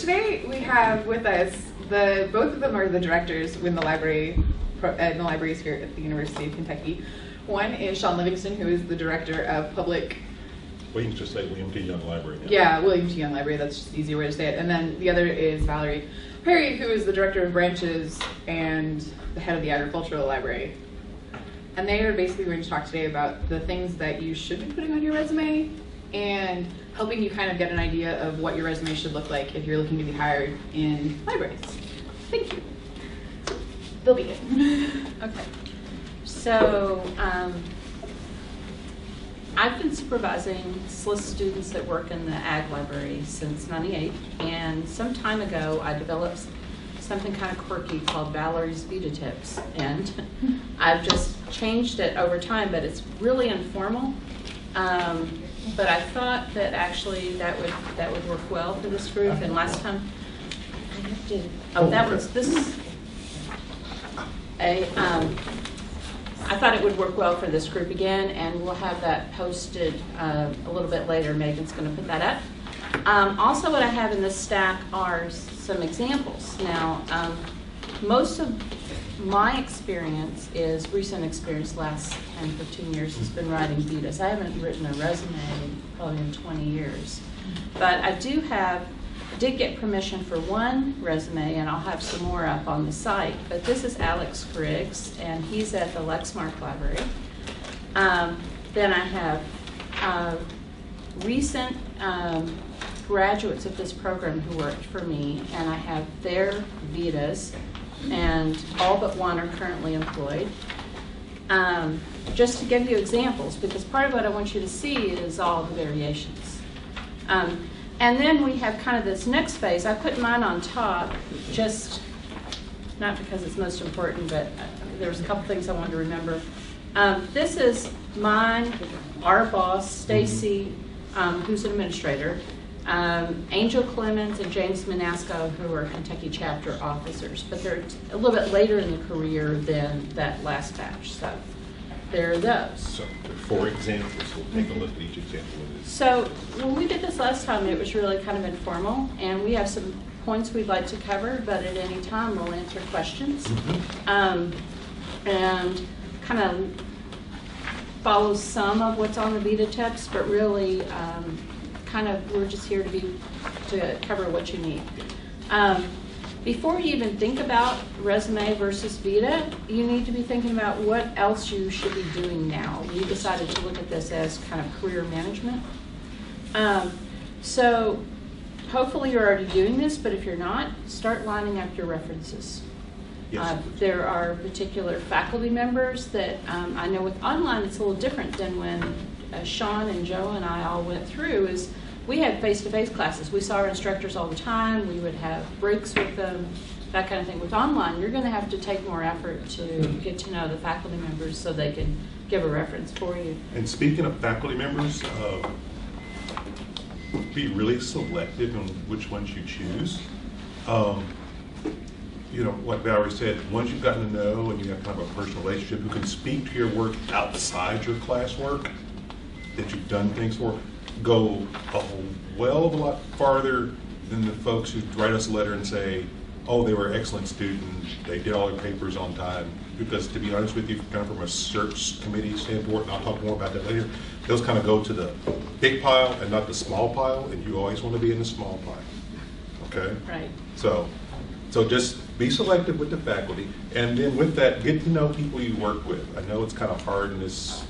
today we have with us both of them are the directors in the libraries here at the University of Kentucky. One is Shawn Livingston, who is the director of public. Well, you can just say William T. Young Library now. Yeah, William T. Young Library. That's just an easier way to say it. And then the other is Valerie Perry, who is the director of branches and the head of the agricultural library. And they are basically going to talk today about the things that you should be putting on your resume and helping you kind of get an idea of what your resume should look like if you're looking to be hired in libraries. Thank you. They'll be good. Okay. So I've been supervising SLA students that work in the ag library since '98, and some time ago I developed something kind of quirky called Valerie's Vita Tips, and I've just changed it over time, but it's really informal. But I thought that actually that would work well for this group. And last time I thought it would work well for this group again, and we'll have that posted a little bit later. Megan's going to put that up. Also, what I have in this stack are some examples. Now, most of my experience is recent experience, last 10, 15 years has been writing Vitas. I haven't written a resume probably in 20 years. But I did get permission for one resume, and I'll have some more up on the site. But this is Alex Griggs, and he's at the Lexmark Library. Then I have recent graduates of this program who worked for me, and I have their Vitas, and all but one are currently employed. Just to give you examples, because part of what I want you to see is all the variations. And then we have kind of this next phase. I put mine on top, just not because it's most important, but there's a couple things I wanted to remember. This is mine, our boss, Stacy, who's an administrator, Angel Clemens and James Manasco, who are Kentucky chapter officers, but they're a little bit later in the career than that last batch. So there are those. So there are 4 examples. We'll take a look at each example of this. So when we did this last time, it was really kind of informal, and we have some points we'd like to cover, but at any time we'll answer questions. And kind of follow some of what's on the Vita tips, but really we're just here to cover what you need. Before you even think about resume versus Vita, you need to be thinking about what else you should be doing now. We decided to look at this as kind of career management. So hopefully you're already doing this, but if you're not, start lining up your references. Yes. There are particular faculty members that I know with online it's a little different than when Shawn and Joe and I all went through. Is we had face-to-face classes. We saw our instructors all the time. We would have breaks with them, that kind of thing. With online, you're going to have to take more effort to get to know the faculty members so they can give a reference for you. And speaking of faculty members, be really selective on which ones you choose. You know, like Valerie said, once you've gotten to know and you have kind of a personal relationship who can speak to your work outside your classwork that you've done things for, go a lot farther than the folks who write us a letter and say, oh, they were an excellent student, they did all their papers on time. Because to be honest with you, kind of from a search committee standpoint, and I'll talk more about that later, those kind of go to the big pile and not the small pile, and you always want to be in the small pile, okay? Right. So just be selective with the faculty, and then with that, get to know people you work with. I know it's kind of hard in this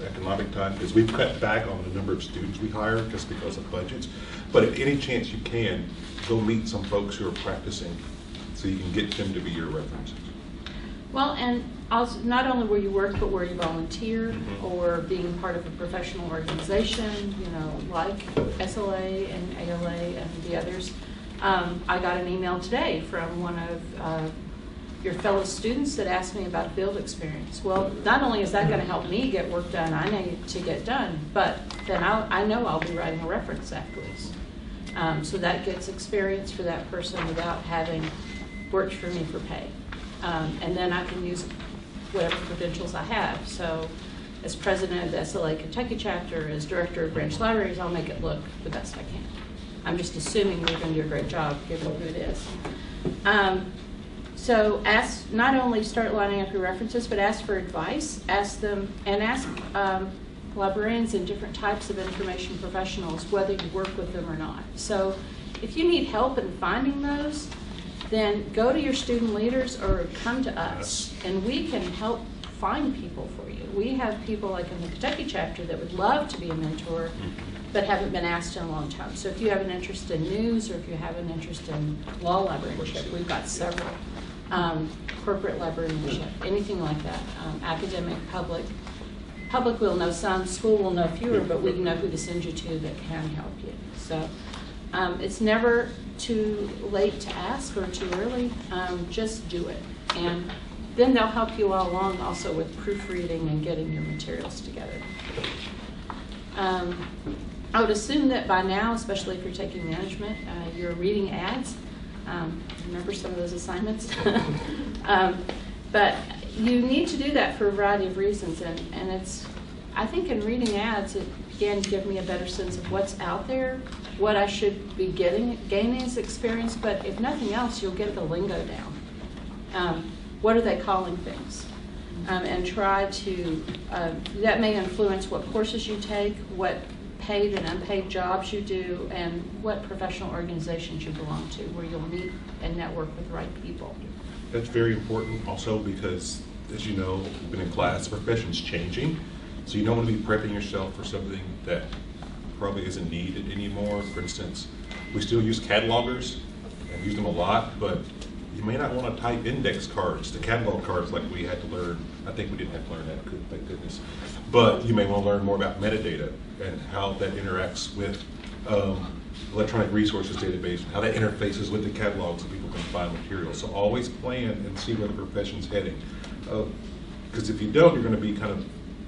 economic time because we've cut back on the number of students we hire just because of budgets, but if any chance you can, go meet some folks who are practicing so you can get them to be your references. Well, and also not only where you work, but where you volunteer or being part of a professional organization, you know, like SLA and ALA and the others. I got an email today from one of your fellow students that asked me about field experience. Well, not only is that going to help me get work done I need to get done, but then I know I'll be writing a reference afterwards. So that gets experience for that person without having worked for me for pay. And then I can use whatever credentials I have. So as president of the SLA Kentucky chapter, as director of branch libraries, I'll make it look the best I can. I'm just assuming you're going to do a great job given who it is. So ask, not only start lining up your references, but ask for advice. Ask them, and ask librarians and different types of information professionals whether you work with them or not. So if you need help in finding those, then go to your student leaders or come to us, and we can help find people for you. We have people like in the Kentucky chapter that would love to be a mentor, but haven't been asked in a long time. So if you have an interest in news, or if you have an interest in law librarianship, we've got several. Corporate librarianship, anything like that. Academic, public. Public will know some, school will know fewer, but we know who to send you to that can help you. So it's never too late to ask or too early. Just do it. And then they'll help you all along also with proofreading and getting your materials together. I would assume that by now, especially if you're taking management, you're reading ads. Remember some of those assignments? But you need to do that for a variety of reasons, and it's, I think in reading ads, it began to give me a better sense of what's out there, what I should be gaining as experience, but if nothing else, you'll get the lingo down. What are they calling things? And try to, that may influence what courses you take, what paid and unpaid jobs you do, and what professional organizations you belong to, where you'll meet and network with the right people. That's very important also because, as you know, you've been in class, the profession's changing, so you don't want to be prepping yourself for something that probably isn't needed anymore. For instance, we still use catalogers and use them a lot, but you may not want to type index cards, the catalog cards like we had to learn. I think we didn't have to learn that, thank goodness. But you may want to learn more about metadata and how that interacts with electronic resources database, how that interfaces with the catalog so people can find material. So always plan and see where the profession's heading. Because if you don't, you're going to be kind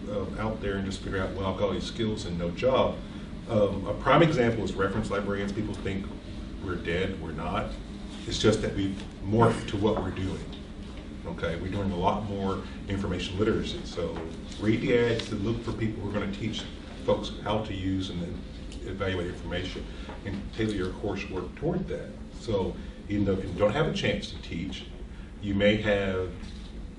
of out there and just figure out, well, I've got all these skills and no job. A prime example is reference librarians. People think we're dead, we're not. It's just that we've morphed to what we're doing. Okay, we're doing a lot more information literacy. So read the ads and look for people who are going to teach folks how to use and then evaluate information and tailor your coursework toward that. So even though if you don't have a chance to teach, you may have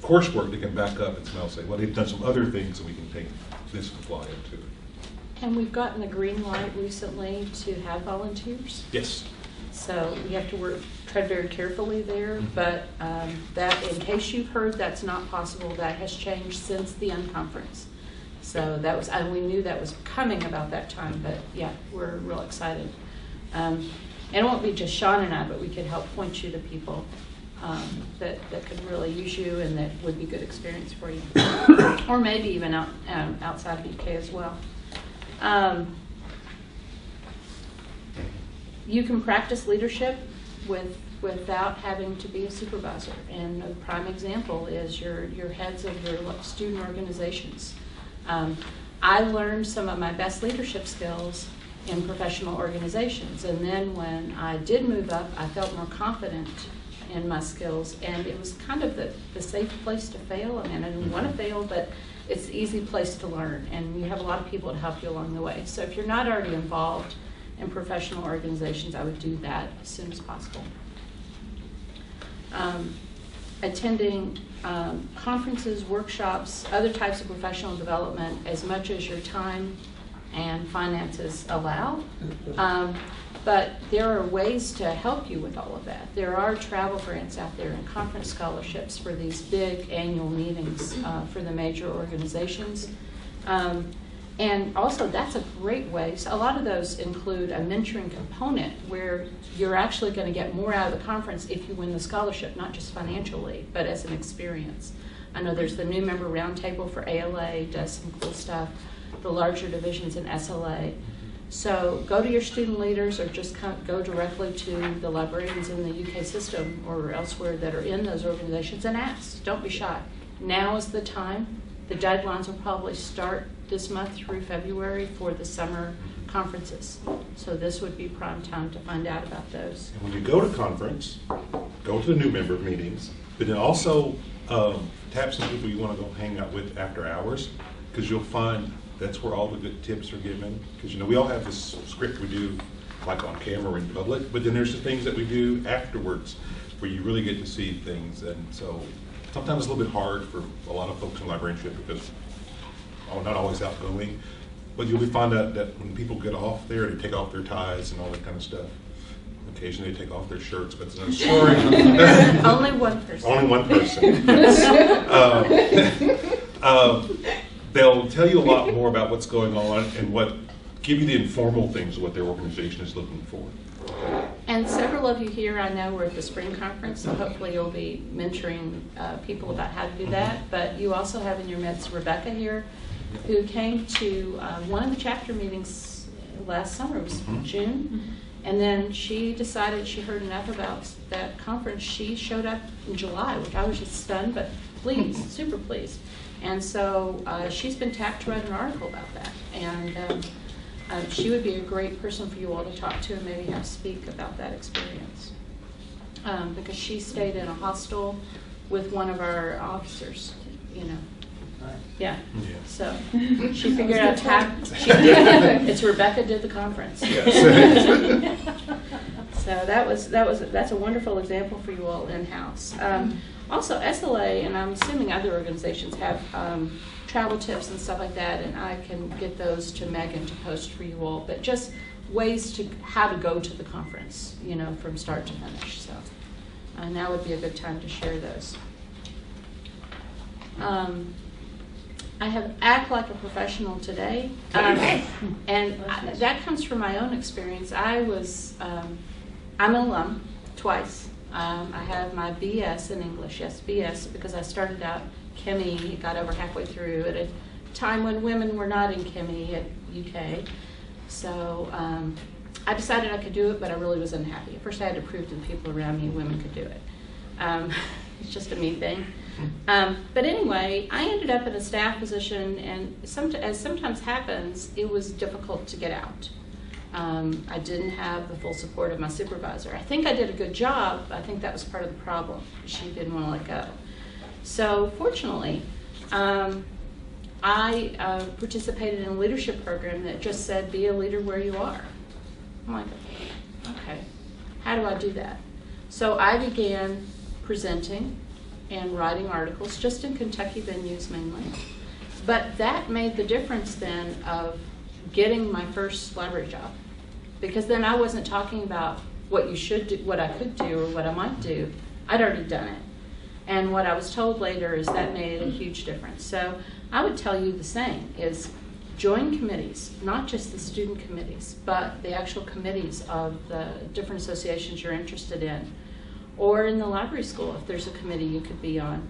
coursework that can back up and smell say, well, they've done some other things and we can take this and apply it to it. And we've gotten a green light recently to have volunteers. Yes. So we have to tread very carefully there, but that, in case you've heard, that's not possible. That has changed since the unconference. So that was, and we knew that was coming about that time, but yeah, we're real excited. And it won't be just Shawn and I, but we could help point you to people that could really use you and that would be good experience for you. Or maybe even outside of UK as well. You can practice leadership without having to be a supervisor. And a prime example is your heads of your student organizations. I learned some of my best leadership skills in professional organizations. And then when I did move up, I felt more confident in my skills. And it was kind of the safe place to fail. I mean, I didn't want to fail, but it's an easy place to learn. And you have a lot of people to help you along the way. So if you're not already involved in professional organizations, I would do that as soon as possible. Attending conferences, workshops, other types of professional development as much as your time and finances allow. But there are ways to help you with all of that. There are travel grants out there and conference scholarships for these big annual meetings for the major organizations. And also, that's a great way. So a lot of those include a mentoring component where you're actually going to get more out of the conference if you win the scholarship, not just financially, but as an experience. I know there's the new member roundtable for ALA, does some cool stuff, the larger divisions in SLA. So go to your student leaders or just go directly to the librarians in the UK system or elsewhere that are in those organizations and ask. Don't be shy. Now is the time. The deadlines will probably start this month through February for the summer conferences. So this would be prime time to find out about those. And when you go to conference, go to the new member meetings, but then also tap some people you want to go hang out with after hours, because you'll find that's where all the good tips are given. Because we all have this script we do like on camera or in public, but then there's the things that we do afterwards where you really get to see things. And so sometimes it's a little bit hard for a lot of folks in librarianship because I'm not always outgoing, but you'll find out that when people get off there, they take off their ties and all that kind of stuff. Occasionally they take off their shirts, but it's another story. Only one person. Only one person. They'll tell you a lot more about what's going on and give you the informal things of what their organization is looking for. And several of you here, I know, were at the spring conference, so hopefully you'll be mentoring people about how to do that. But you also have in your midst Rebecca here, who came to one of the chapter meetings last summer, it was June. And then she decided she heard enough about that conference. She showed up in July, which I was just stunned, but pleased, super pleased. And so she's been tapped to write an article about that. And she would be a great person for you all to talk to and maybe have speak about that experience. Because she stayed in a hostel with one of our officers, you know. Yeah. So she figured out how it's Rebecca did the conference. Yes. So that's a wonderful example for you all in-house. Also, SLA, and I'm assuming other organizations have travel tips and stuff like that, and I can get those to Megan to post for you all, but just ways to how to go to the conference, you know, from start to finish. So now would be a good time to share those. I have act like a professional today, and that comes from my own experience. I'm an alum twice. I have my BS in English, yes, BS, because I started out Chemie, got over halfway through at a time when women were not in Chemie at UK. So I decided I could do it, but I really was unhappy. At first I had to prove to the people around me women could do it. It's just a me thing. But anyway, I ended up in a staff position, and as sometimes happens, it was difficult to get out. I didn't have the full support of my supervisor. I think I did a good job. I think that was part of the problem. She didn't want to let go. So fortunately, I participated in a leadership program that just said, be a leader where you are. I'm like, okay, how do I do that? So I began presenting and writing articles, just in Kentucky venues mainly. But that made the difference then of getting my first library job. Because then I wasn't talking about what you should do, what I could do, or what I might do. I'd already done it. And what I was told later is that made a huge difference. So I would tell you the same, is join committees, not just the student committees, but the actual committees of the different associations you're interested in. Or in the library school, if there's a committee you could be on.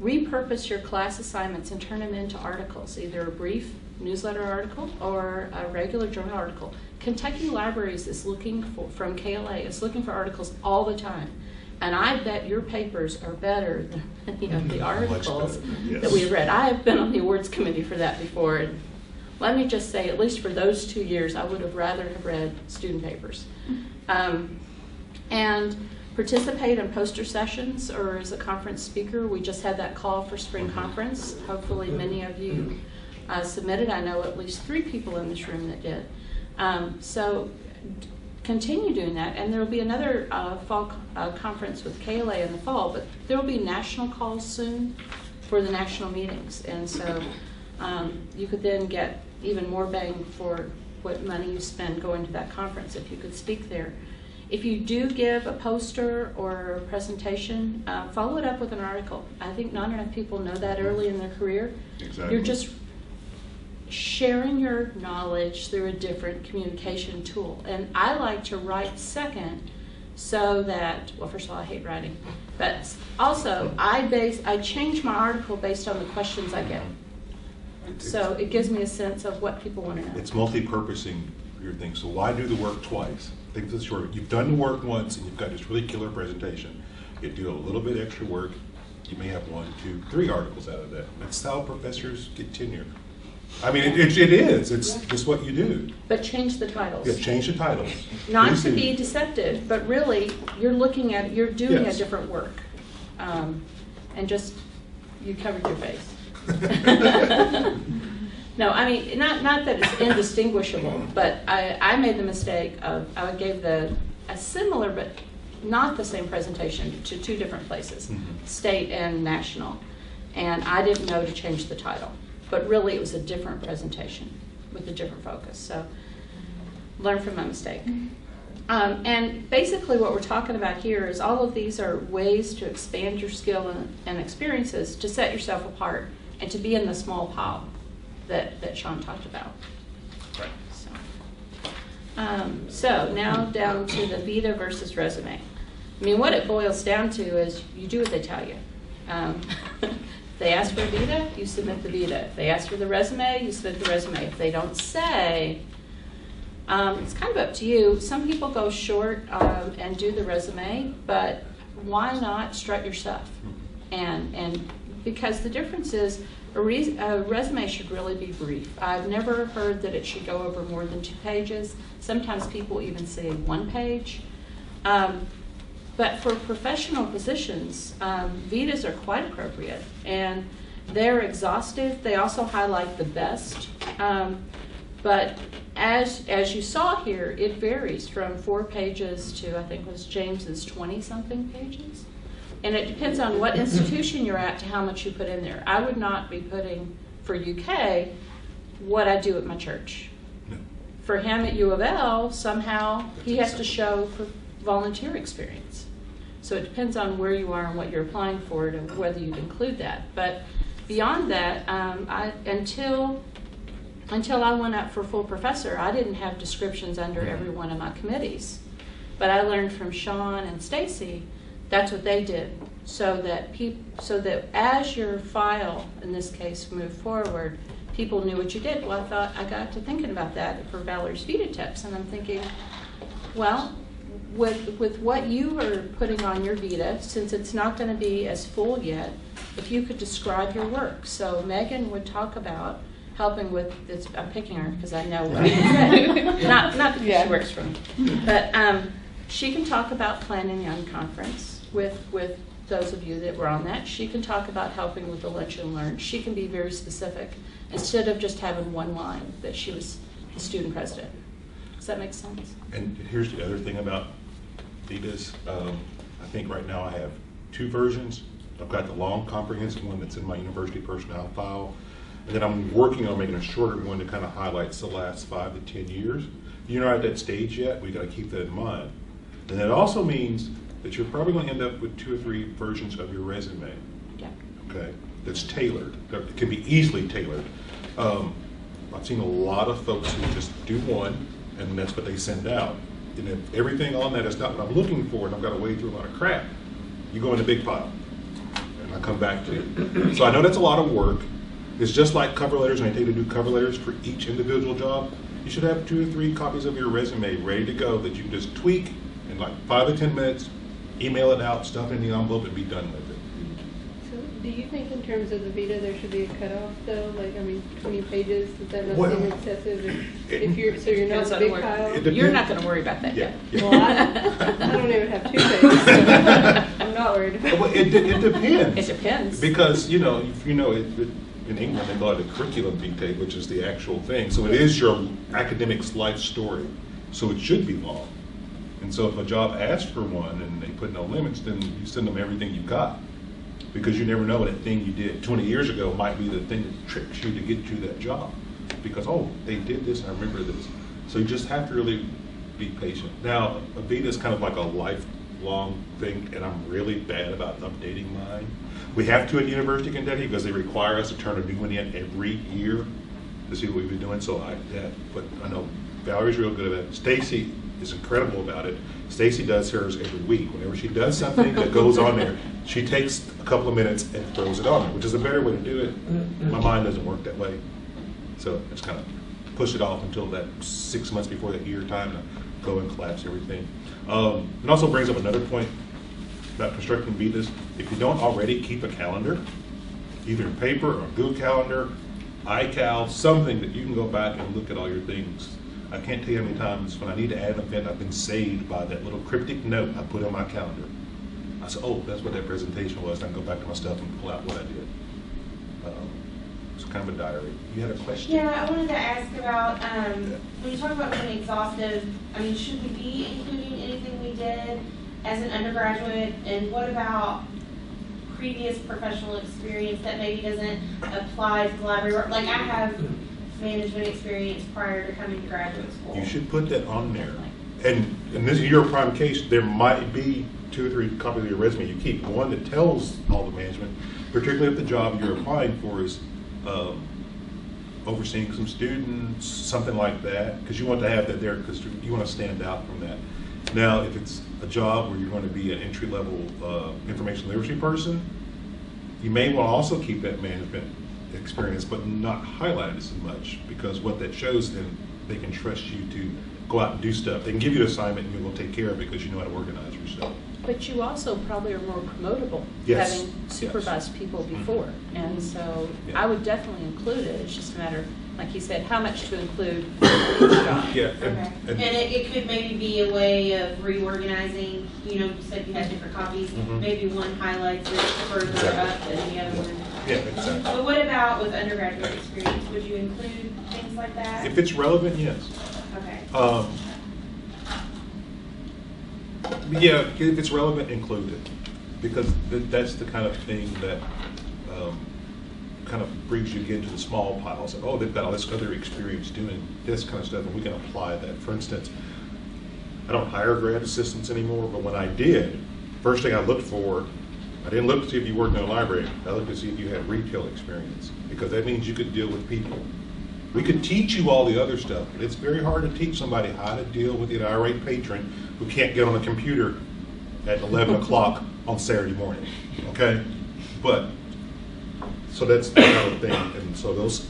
Repurpose your class assignments and turn them into articles, either a brief newsletter article or a regular journal article. Kentucky Libraries is looking for, from KLA, is looking for articles all the time. And I bet your papers are better than the articles that we've read. I have been on the awards committee for that before. And let me just say, at least for those 2 years, I would have rather have read student papers. And participate in poster sessions or as a conference speaker. We just had that call for spring conference. Hopefully many of you submitted. I know at least 3 people in this room that did. So continue doing that, and there will be another fall conference with KLA in the fall, but there will be national calls soon for the national meetings, and so you could then get even more bang for what money you spend going to that conference if you could speak there. If you do give a poster or a presentation, follow it up with an article. I think not enough people know that early in their career. Exactly. You're just sharing your knowledge through a different communication tool. And I like to write second so that, well, first of all, I hate writing, but also I change my article based on the questions I get. So it gives me a sense of what people want to know. It's multi-purposing your thing. So why do the work twice? I think that's short. You've done the work once and you've got this really killer presentation. You do a little bit extra work. You may have 1, 2, 3 articles out of that. That's how professors get tenure. I mean, it is. It's just what you do. But change the titles. Yeah, change the titles. Not to be deceptive, but really, you're looking at, you're doing a different work. And just, you covered your face. No, I mean, not that it's indistinguishable, but I made the mistake of, I gave a similar but not the same presentation to two different places, state and national. And I didn't know to change the title, but really it was a different presentation with a different focus. So learn from my mistake. And basically what we're talking about here is all of these are ways to expand your skill and experiences to set yourself apart and to be in the small pile that Shawn talked about. Right. So now down to the vita versus resume. I mean, what it boils down to is you do what they tell you. If they ask for a vita, you submit the vita. If they ask for the resume, you submit the resume. If they don't say, it's kind of up to you. Some people go short and do the resume, but why not strut your stuff? And because the difference is a resume should really be brief. I've never heard that it should go over more than 2 pages. Sometimes people even say 1 page. But for professional positions, vitas are quite appropriate, and they're exhaustive. They also highlight the best. But as you saw here, it varies from 4 pages to, I think it was James's 20-something pages. And it depends on what institution you're at to how much you put in there. I would not be putting, for UK, what I do at my church. No. For him at U of L, somehow he has to show for volunteer experience. So it depends on where you are and what you're applying for to whether you'd include that. But beyond that, until I went up for full professor, I didn't have descriptions under every one of my committees. But I learned from Shawn and Stacy, that's what they did, so that as your file, in this case, moved forward, people knew what you did. Well, I got to thinking about that for Valerie's Vita tips, and I'm thinking, well, with what you are putting on your Vita, since it's not going to be as full yet, if you could describe your work. So Megan would talk about helping with this. I'm picking her because I know what not because she works for me, but she can talk about planning young conference with those of you that were on that. She can talk about helping with the lunch and learn. She can be very specific instead of just having one line that she was the student president. Does that make sense? And here's the other thing about Vitas. I think right now I have 2 versions. I've got the long, comprehensive one that's in my university personnel file, and then I'm working on making a shorter one that kind of highlights the last 5 to 10 years. You're not at that stage yet. We got to keep that in mind. And that also means that you're probably going to end up with 2 or 3 versions of your resume. Yeah. Okay, that's tailored. That can be easily tailored. I've seen a lot of folks who just do one, and that's what they send out. And if everything on that is not what I'm looking for, and I've got to wade through a lot of crap, you go in the big pile, and I come back to it. So I know that's a lot of work. It's just like cover letters, and I take to do cover letters for each individual job. You should have 2 or 3 copies of your resume ready to go that you can just tweak in like 5 to 10 minutes, email it out, stuff it in the envelope, and be done with it. So do you think in terms of the Vita there should be a cutoff though? Like, I mean, 20 pages, does that not Well, seem excessive? If you're, so you're not Depends a on big where- pile? You're not going to worry about that yet. Well, I don't even have 2 pages, so I'm not worried about Well, it depends. It depends. Because, you know, in England they call it a curriculum vitae, which is the actual thing. So it is your academic's life story. So it should be long. And so if a job asks for one and they put no limits, then you send them everything you got. Because you never know that thing you did 20 years ago might be the thing that tricks you to get you that job. Because, oh, they did this, I remember this. So you just have to really be patient. Now, a Vita is kind of like a lifelong thing, and I'm really bad about updating mine. We have to at University of Kentucky because they require us to turn a new one in every year to see what we've been doing. So but I know Valerie's real good at it. Stacy is incredible about it. Stacy does hers every week. Whenever she does something that goes on there, she takes a couple of minutes and throws it on there, which is a better way to do it. My mind doesn't work that way. So I just kind of push it off until that 6 months before that year time to go and collapse everything. It also brings up another point about constructing Vitas. If you don't already keep a calendar, either in paper or Google Calendar, iCal, something that you can go back and look at all your things. I can't tell you how many times when I need to add an event, I've been saved by that little cryptic note I put on my calendar. I said, oh, that's what that presentation was. I can go back to my stuff and pull out what I did. kind of a diary. You had a question? Yeah, I wanted to ask about, when you talk about being exhaustive, I mean, should we be including anything we did as an undergraduate? And what about previous professional experience that maybe doesn't apply to the library work? Like, I have management experience prior to coming to graduate school. You should put that on there. And this is your prime case. There might be 2 or 3 copies of your resume you keep. One that tells all the management, particularly if the job you're applying for is overseeing some students, something like that, because you want to have that there because you want to stand out from that. Now, if it's a job where you're going to be an entry-level information literacy person, you may want to also keep that management experience, but not highlight it as much, because what that shows, then they can trust you to go out and do stuff. They can give you an assignment and you're going to take care of it because you know how to organize yourself. But you also probably are more promotable, Yes. having supervised people before. And so Yeah. I would definitely include it. It's just a matter, like you said, how much to include in each job. Yeah. Okay. And it could maybe be a way of reorganizing, you know, you said you had different copies, maybe one highlights it further up than the other one. Yeah, exactly. But what about with undergraduate experience? Would you include things like that? If it's relevant, yes. Okay. Yeah, if it's relevant, include it, because that's the kind of thing that kind of brings you into the small piles. Oh, they've got all this other experience doing this kind of stuff, and we can apply that. For instance, I don't hire grad assistants anymore, but when I did, first thing I looked for, I didn't look to see if you worked in a library. I looked to see if you had retail experience, because that means you could deal with people. We could teach you all the other stuff, but it's very hard to teach somebody how to deal with an irate patron who can't get on a computer at 11 o'clock on Saturday morning, okay? But, so that's the kind of thing. And so those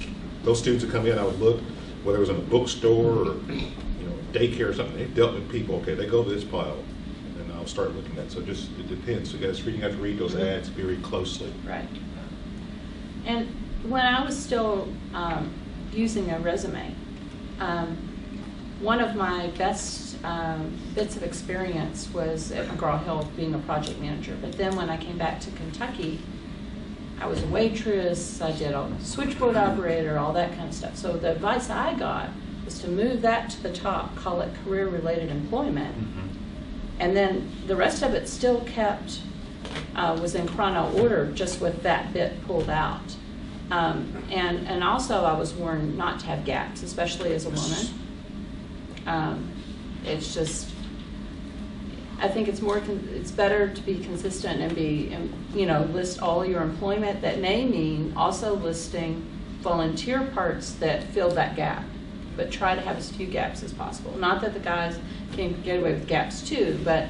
students that come in, I would look, whether it was in a bookstore or, you know, daycare or something, they dealt with people, okay, they go to this pile, and I'll start looking at it. So just, it depends. So you guys have to read those ads very closely. Right. And when I was still using a resume, one of my best bits of experience was at McGraw-Hill being a project manager. But then when I came back to Kentucky, I was a waitress, I did a switchboard operator, all that kind of stuff. So the advice I got was to move that to the top, call it career-related employment. And then the rest of it still kept, was in chrono order, just with that bit pulled out. And also I was warned not to have gaps, especially as a woman. It's just, I think it's more, it's better to be consistent and be, you know, list all your employment. That may mean also listing volunteer parts that fill that gap, but try to have as few gaps as possible. Not that the guys can get away with gaps too, but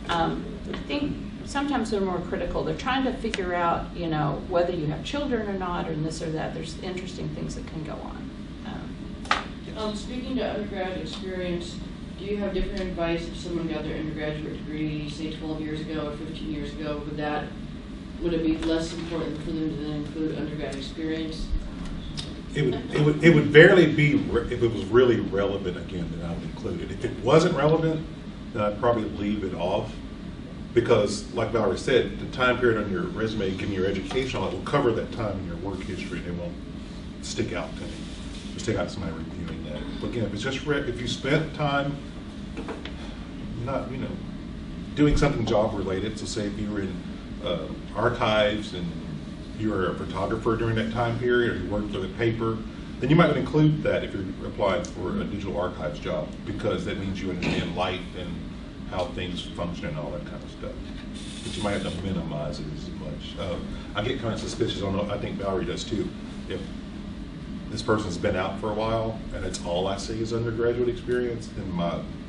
I think sometimes they're more critical. They're trying to figure out, you know, whether you have children or not, or this or that. There's interesting things that can go on. Speaking to undergrad experience, do you have different advice if someone got their undergraduate degree, say 12 years ago or 15 years ago? Would it be less important for them to then include undergrad experience? It would barely be, if it was really relevant, again, then I would include it. If it wasn't relevant, then I'd probably leave it off. Because, like Valerie said, the time period on your resume, giving your education, will cover that time in your work history. They won't stick out to me. It'll stick out to somebody reviewing that. But again, if it's just if you spent time not, you know, doing something job related, so say if you were in archives and you were a photographer during that time period, or you worked for the paper, then you might include that if you're applying for a digital archives job, because that means you understand light and how things function and all that kind of stuff. But you might have to minimize it as much. I get kind of suspicious, I think Valerie does too, if this person's been out for a while and it's all I see is undergraduate experience, then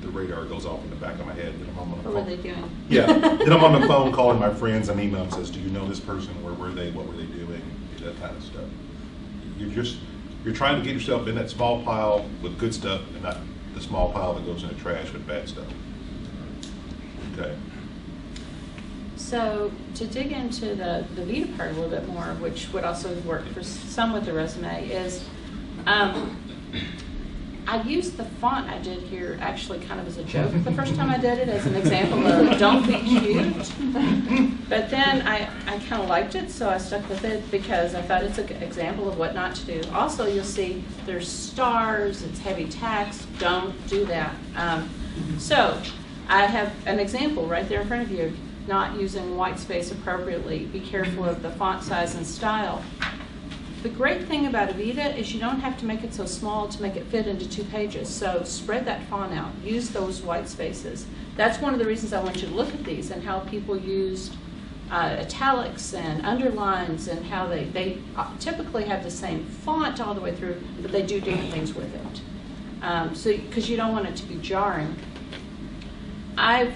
the radar goes off in the back of my head. Then I'm on the phone. What were they doing? Yeah, then I'm on the phone calling my friends and email them, says, do you know this person? Where were they? What were they doing? That kind of stuff. You're trying to get yourself in that small pile with good stuff and not the small pile that goes in the trash with bad stuff. Okay. So to dig into the Vita part a little bit more, which would also work for some with the resume, is I used the font I did here actually kind of as a joke the first time I did it, as an example of don't be cute. But then I kind of liked it, so I stuck with it because I thought it's an example of what not to do. Also, you'll see there's stars, it's heavy text. Don't do that. So I have an example right there in front of you, not using white space appropriately. Be careful of the font size and style. The great thing about Avita is you don't have to make it so small to make it fit into 2 pages. So spread that font out. Use those white spaces. That's one of the reasons I want you to look at these and how people used italics and underlines and how they typically have the same font all the way through, but they do different things with it. So because you don't want it to be jarring.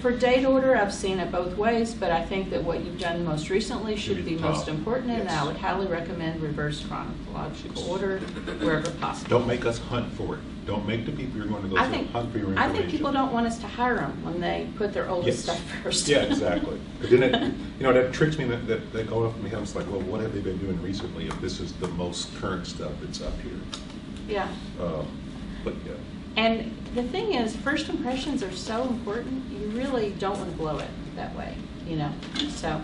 For date order, I've seen it both ways, but I think that what you've done most recently should be most important, and I would highly recommend reverse chronological order wherever possible. Don't make us hunt for it. Don't make the people you're going to go hunt for your information. I think people don't want us to hire them when they put their oldest stuff first. Yeah, exactly. But then that tricks me, that go off in my head. It's like, well, what have they been doing recently if this is the most current stuff that's up here? Yeah. But yeah. And the thing is, first impressions are so important. You really don't want to blow it that way, So,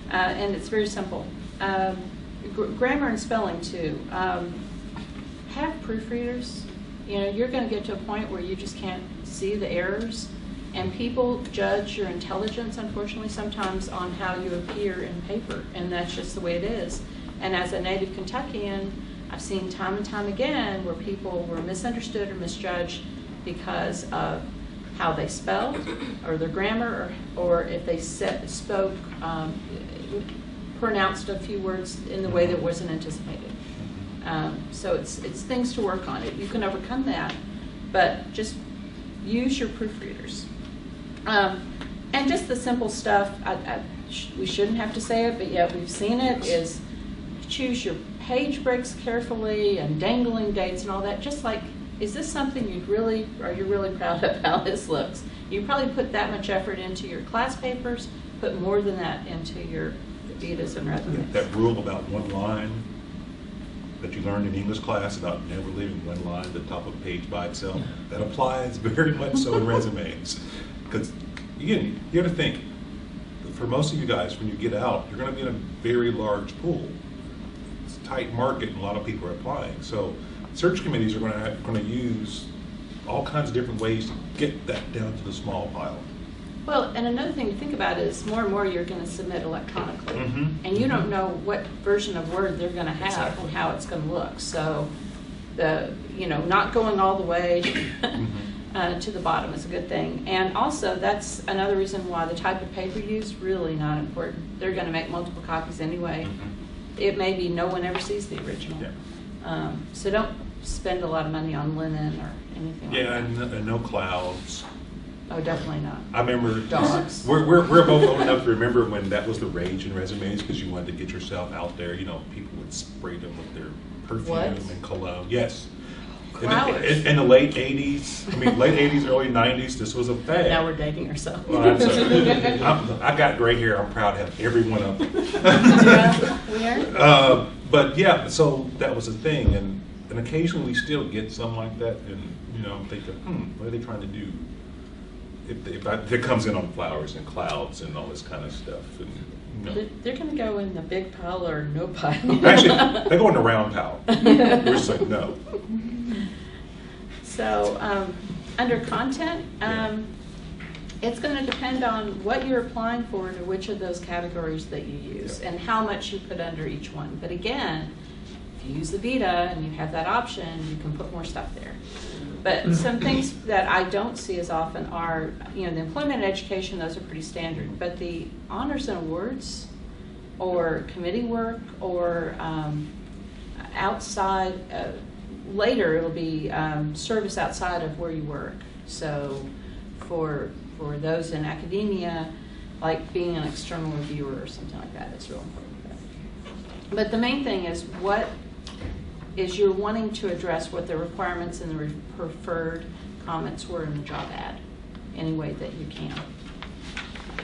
and it's very simple. Grammar and spelling too. Have proofreaders. You're going to get to a point where you just can't see the errors, and people judge your intelligence, unfortunately, sometimes on how you appear in paper, and that's just the way it is. And as a native Kentuckian, I've seen time and time again where people were misunderstood or misjudged because of how they spelled or their grammar, or if they pronounced a few words in the way that wasn't anticipated. So it's things to work on. You can overcome that, but just use your proofreaders. And just the simple stuff, we shouldn't have to say it, but yet we've seen it, is choose your page breaks carefully and dangling dates and all that. Just like, is this something you're really proud of how this looks? You probably put that much effort into your class papers, put more than that into your Avitas and resumes. That rule about one line that you learned in English class about never leaving one line at the top of a page by itself, that applies very much so in resumes. Because, again, you have to think, for most of you guys, when you get out, you're going to be in a very large pool. It's a tight market and a lot of people are applying. So search committees are going to use all kinds of different ways to get that down to the small pile. Well, and another thing to think about is more and more you're going to submit electronically, and you don't know what version of Word they're going to have and how it's going to look. So, not going all the way to the bottom is a good thing. And also, that's another reason why the type of paper used really not important. They're going to make multiple copies anyway. It may be no one ever sees the original. Yeah. So don't spend a lot of money on linen or anything like that. And no clouds. Oh, definitely not. I remember dogs. We're both old enough to remember when that was the rage in resumes because you wanted to get yourself out there. People would spray them with their perfume and cologne. Yes. In the late 80s, late 80s, early 90s, this was a fad. Now we're dating ourselves. Well, I'm sorry. I got gray hair. I'm proud to have every one of them. Yeah, we are. But yeah, so that was a thing, and occasionally we still get something like that, and I'm thinking, what are they trying to do? If it comes in on flowers and clouds and all this kind of stuff, and they're going to go in the big pile or no pile. Actually, they go in the round pile. We're just like, no. So under content, it's going to depend on what you're applying for to which of those categories that you use and how much you put under each one. But again, if you use the Vita and you have that option, you can put more stuff there. But some things that I don't see as often are, the employment and education, those are pretty standard. But the honors and awards or committee work or outside, later it'll be service outside of where you work. So for those in academia, like being an external reviewer or something like that, it's real important. But the main thing is you're wanting to address what the requirements and the preferred comments were in the job ad, any way that you can.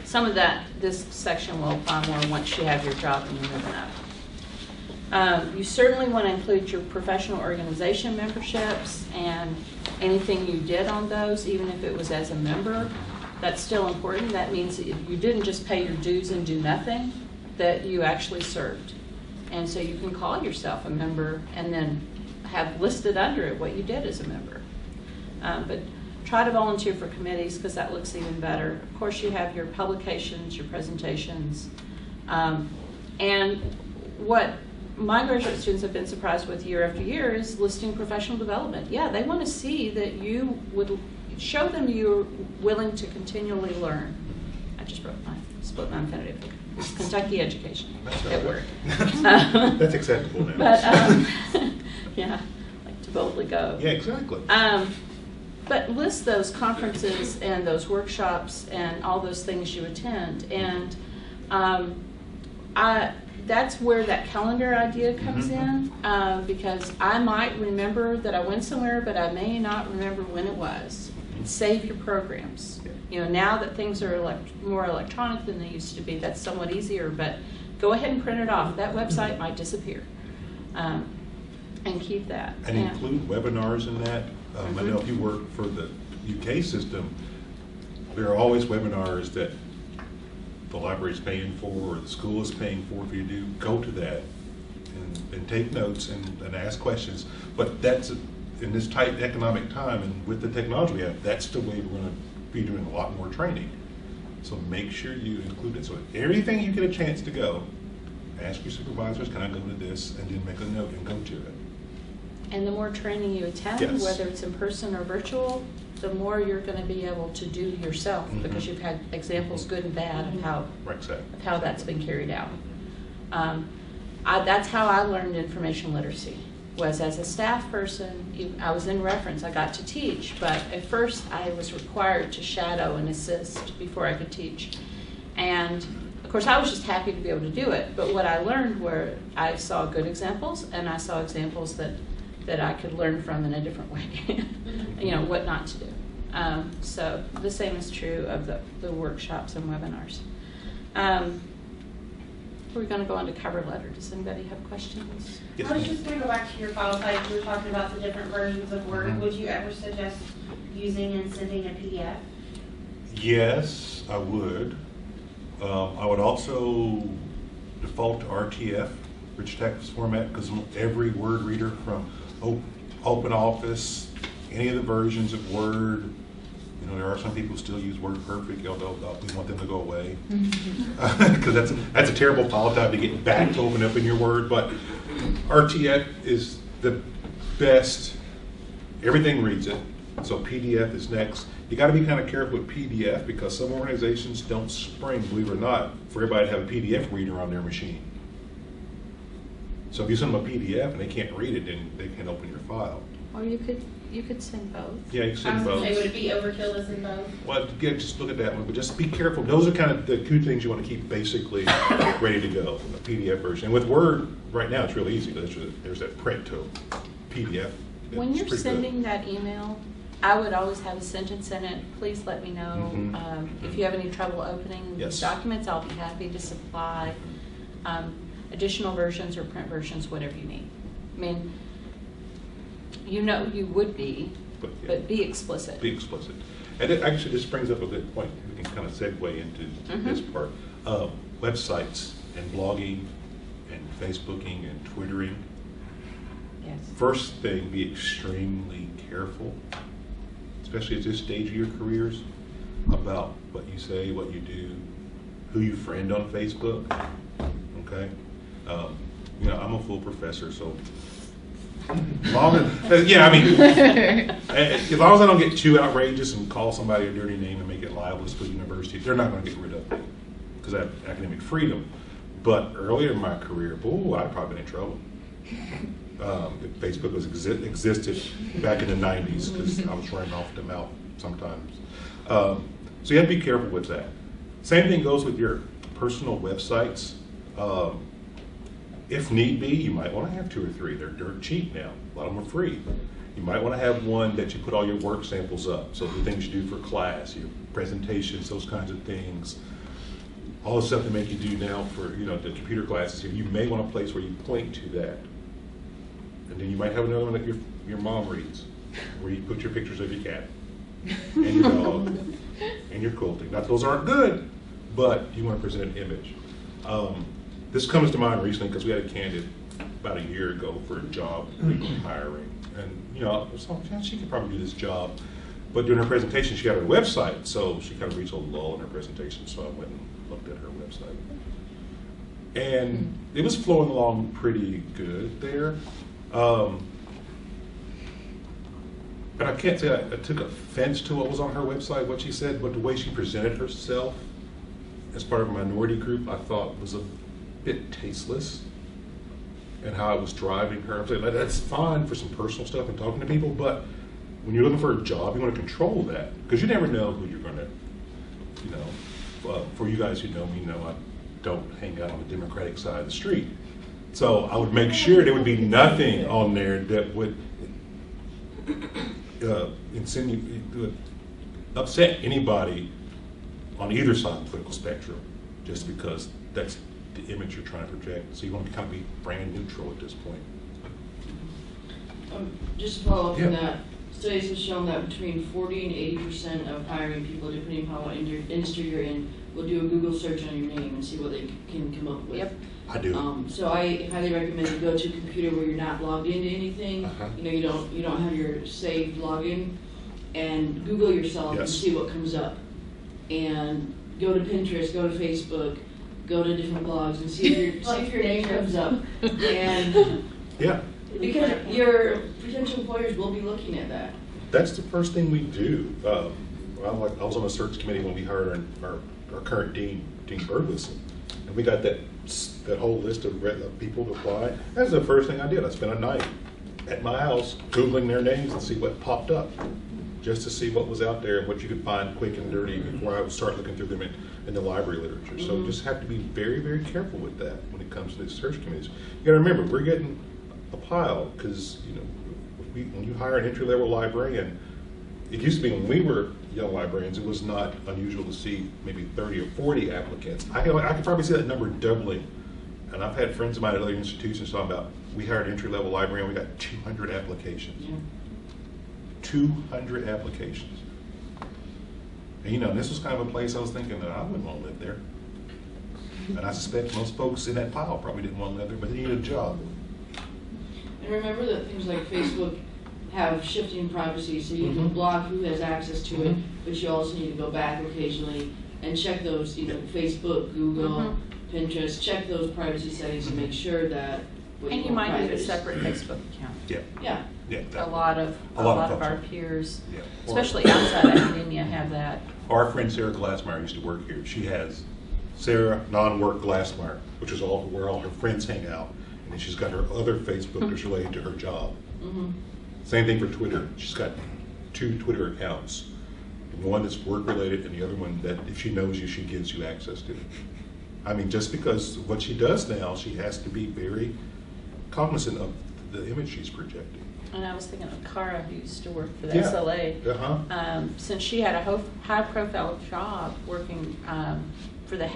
Some of that, this section will apply more once you have your job and you're moving up. You certainly want to include your professional organization memberships and anything you did on those, even if it was as a member. That's still important. That means that you didn't just pay your dues and do nothing, that you actually served. And so you can call yourself a member and then have listed under it what you did as a member. But try to volunteer for committees because that looks even better. Of course, you have your publications, your presentations. And what my graduate students have been surprised with year after year is listing professional development. Yeah, they want to see that you would show them you're willing to continually learn. I just split my infinitive. It's Kentucky education at work. That's acceptable now. But yeah, like to boldly go. Yeah, exactly. But list those conferences and those workshops and all those things you attend. And that's where that calendar idea comes in, because I might remember that I went somewhere, but I may not remember when it was. Save your programs. You know, now that things are more electronic than they used to be, that's somewhat easier, but go ahead and print it off. That website might disappear. And keep that. And include webinars in that. I know if you work for the UK system, there are always webinars that the library is paying for or the school is paying for you to do. Go to that and take notes and ask questions. But that's, in this tight economic time and with the technology we have, that's the way we're going to be doing a lot more training. So make sure you include it. So everything you get a chance to go, ask your supervisors, can I go to this? And then make a note and go to it. And the more training you attend, Yes. whether it's in person or virtual, the more you're going to be able to do yourself, because you've had examples, good and bad, of how that's been carried out. That's how I learned information literacy, was as a staff person. I was in reference, I got to teach, but at first I was required to shadow and assist before I could teach. And of course I was just happy to be able to do it, but what I learned were I saw good examples and I saw examples that I could learn from in a different way, you know, what not to do. So the same is true of the workshops and webinars. We're going to go on to cover letter. Does anybody have questions? Yes, I was just going to go back to your file type. You were talking about the different versions of Word. Would you ever suggest using and sending a PDF? Yes, I would. I would also default to RTF, rich text format, because every Word reader from Open Office, any of the versions of Word, you know, there are some people who still use Word Perfect, although we want them to go away. Because that's a terrible file type to get back to open up in your Word, but RTF is the best. Everything reads it, so PDF is next. You got to be kind of careful with PDF because some organizations don't spring, believe it or not, for everybody to have a PDF reader on their machine. So if you send them a PDF and they can't read it, then they can't open your file. Or you could send both. Yeah, you can send both. Would it be overkill to send both? Well, again, just look at that one, but just be careful. Those are kind of the two things you want to keep basically ready to go, a PDF version. And with Word, right now, it's really easy. There's that print to PDF. When you're sending that email, I would always have a sentence in it. Please let me know if you have any trouble opening these documents. I'll be happy to supply additional versions or print versions, whatever you need. I mean, you know you would be, but be explicit. Be explicit. And actually, this brings up a good point. We can kind of segue into this part. Websites and blogging and Facebooking and Twittering. Yes. First thing, be extremely careful, especially at this stage of your careers, about what you say, what you do, who you friend on Facebook. Okay? You know, I'm a full professor, so as long as I don't get too outrageous and call somebody a dirty name and make it libelous for the university, they're not going to get rid of me because I have academic freedom. But earlier in my career, I'd probably been in trouble. Facebook existed back in the 90s because I was running off the mouth sometimes. So you have to be careful with that. Same thing goes with your personal websites. If need be, you might want to have 2 or 3. They're dirt cheap now. A lot of them are free. You might want to have one that you put all your work samples up. So the things you do for class, your presentations, those kinds of things. All the stuff they make you do now for, you know, the computer classes here, you may want a place where you point to that. And then you might have another one that your mom reads, where you put your pictures of your cat and your dog and your quilting. Now, those aren't good, but you want to present an image. This comes to mind recently because we had a candidate about a year ago for a job hiring. And, you know, I was like, yeah, she could probably do this job. But during her presentation, she had her website, so she kind of reached a lull in her presentation, so I went and looked at her website. And it was flowing along pretty good there. But I can't say I took offense to what was on her website, what she said, but the way she presented herself as part of a minority group, I thought was a bit tasteless. And how it was driving her. I'm saying, like, that's fine for some personal stuff and talking to people, but when you're looking for a job, you want to control that, because you never know who you're going to, you know, for you guys who know me, know I don't hang out on the Democratic side of the street. So I would make sure there would be nothing on there that would insinuate, upset anybody on either side of the political spectrum, just because that's the image you're trying to project. So you want to kind of be brand neutral at this point. Just to follow up on that, studies have shown that between 40 and 80% of hiring people, depending upon what industry you're in, will do a Google search on your name and see what they can come up with. Yep. I do. So I highly recommend you go to a computer where you're not logged into anything. You know, you don't have your saved login, and Google yourself and see what comes up. And go to Pinterest, go to Facebook, go to different blogs and see if your name comes up. And because your potential employers will be looking at that. That's the first thing we do. I was on a search committee when we hired our current dean, Dean Burleson, and we got that whole list of people to apply. That's the first thing I did. I spent a night at my house Googling their names and see what popped up, just to see what was out there and what you could find quick and dirty before I would start looking through them in the library literature. So you just have to be very, very careful with that when it comes to these search committees. You got to remember, we're getting a pile because, you know, when you hire an entry-level librarian, it used to be when we were young librarians, it was not unusual to see maybe 30 or 40 applicants. I could probably see that number doubling. And I've had friends of mine at other institutions talking about, we hired an entry-level librarian, we got 200 applications. 200 applications. And, you know, this was kind of a place I was thinking that I wouldn't want to live there. And I suspect most folks in that pile probably didn't want to live there, but they needed a job. And remember that things like Facebook have shifting privacy, so you can block who has access to it, but you also need to go back occasionally and check those, you know, Facebook, Google, Pinterest, check those privacy settings to make sure that and you might need a separate Facebook account. Yeah. A lot of our peers, especially or, outside academia, have that. Our friend Sarah Glassmeyer used to work here. She has Sarah Non-Work Glassmeyer, which is where all her friends hang out. And then she's got her other Facebook that's related to her job. Same thing for Twitter. She's got 2 Twitter accounts. One that's work related and the other one that if she knows you, she gives you access to. I mean, just because what she does now, she has to be very cognizant of the image she's projecting. And I was thinking of Cara, who used to work for the SLA. Since she had a high-profile job working for the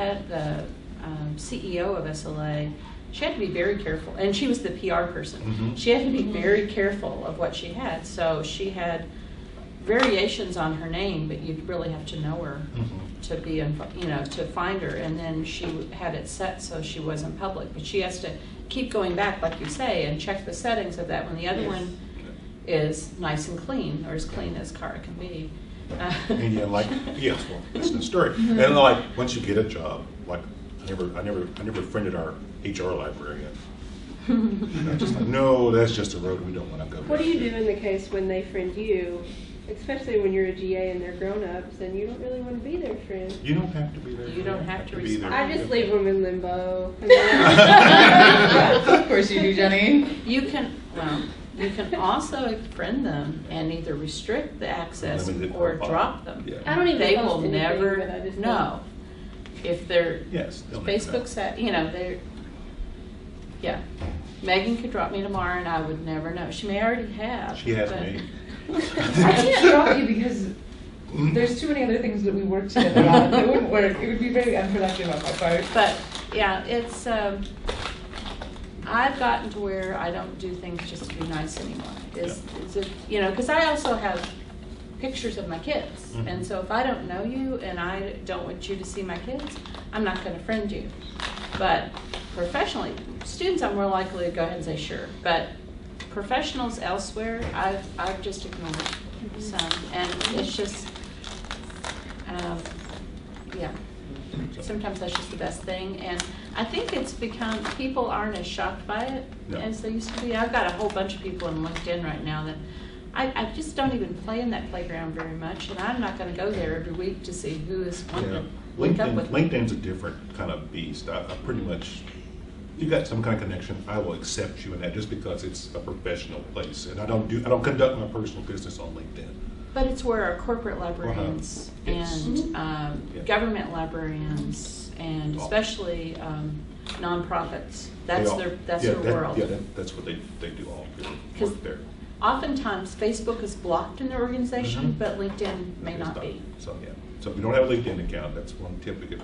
CEO of SLA, she had to be very careful. And she was the PR person. She had to be very careful of what she had. So she had variations on her name, but you'd really have to know her to be, to find her. And then she had it set so she wasn't public. But she has to keep going back, like you say, and check the settings of that when the other one is nice and clean, or as clean as Cara can be. And well, that's the story. And like once you get a job, like I never friended our HR librarian. Just like, no, that's just a road we don't want to go. What do you do in the case when they friend you, especially when you're a GA and they're grown-ups and you don't really want to be their friend? You don't have to be there. You don't have to respond. I just leave them in limbo. Of course you do, Jenny. You can also friend them and either restrict the access or drop them. I don't even They post will anything, never but I just know if they're Facebook set. They're Megan could drop me tomorrow and I would never know. She may already have. She has me. I can't drop you because there's too many other things that we work together on. It wouldn't work. It would be very unproductive on my part. But yeah, it's I've gotten to where I don't do things just to be nice anymore. Because I also have pictures of my kids. Mhm. And so if I don't know you and I don't want you to see my kids, I'm not going to friend you. But professionally, students, I'm more likely to go ahead and say sure. But professionals elsewhere, I've just ignored some. And it's just, yeah. Sometimes that's just the best thing. And I think it's become, people aren't as shocked by it No. as they used to be. I've got a whole bunch of people on LinkedIn right now that I just don't even play in that playground very much, and I'm not going to go there every week to see who is wanting Yeah. to link up with me. LinkedIn's a different kind of beast. I pretty much, if you got some kind of connection, I will accept you in that just because it's a professional place. And I don't conduct my personal business on LinkedIn. But it's where our corporate librarians Yes. and Yeah. government librarians and especially nonprofits, that's their world. Yeah, that's what they do all their 'Cause work there. Oftentimes, Facebook is blocked in their organization, Mhm. but LinkedIn may It's not be. So, yeah. So if you don't have a LinkedIn account, that's one tip you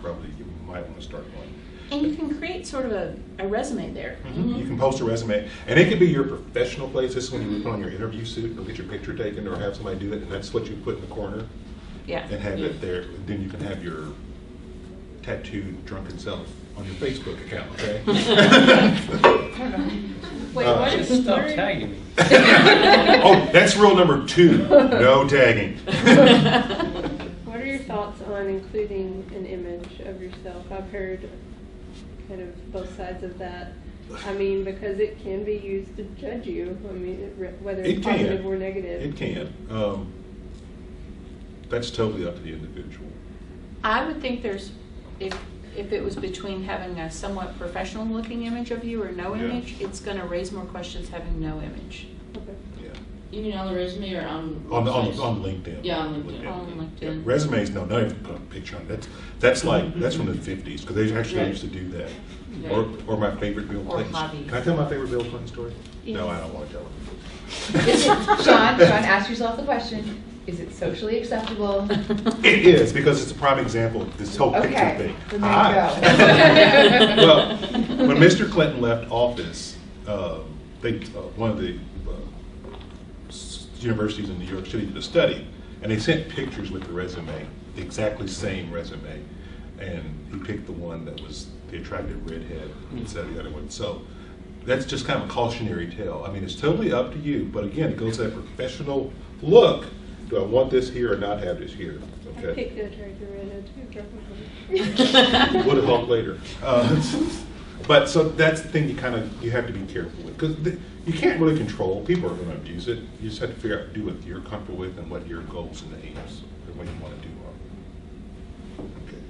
might want to start one. And you can create sort of a resume there. You can post a resume, and it can be your professional place. This is when you put on your interview suit, go get your picture taken, or have somebody do it, and that's what you put in the corner, Yeah. and have it there. Then you can have your tattooed drunken self on your Facebook account. Okay. Wait, what Just is stop word? tagging me. Oh, that's rule number 2. No tagging. What are your thoughts on including an image of yourself? I've heard kind of both sides of that. I mean, because it can be used to judge you. I mean, whether it's It can. positive or negative. It can. That's totally up to the individual. I would think if it was between having a somewhat professional looking image of you or no Yeah. image, it's going to raise more questions having no image. Okay. Yeah. You mean on the resume or on On websites? LinkedIn. Yeah, on LinkedIn. On Yeah. LinkedIn. Resumes, no, not even put a picture on it. That's from the 50s, because they actually Right. used to do that. Right. Or my favorite Bill Or Clinton. hobbies. Can I tell my favorite Bill Clinton story? No, Yes. I don't want to tell it. Sean, ask yourself the question, is it socially acceptable? It is, because it's a prime example of this whole picture Okay, thing. then there you go. Well, when Mr. Clinton left office, one of the universities in New York City did a study, and they sent pictures with the resume, the exactly same resume, and he picked the one that was the attractive redhead instead of the other one. So that's just kind of a cautionary tale. I mean, it's totally up to you, but again, it goes to that professional look. Do I want this here or not have this here? I Okay. picked the attractive redhead too, probably. Would have helped later. But so that's the thing you have to be careful with, because you can't really control. People are going to abuse it. You just have to figure out do what you're comfortable with and what your goals and aims and what you want to do are. Okay.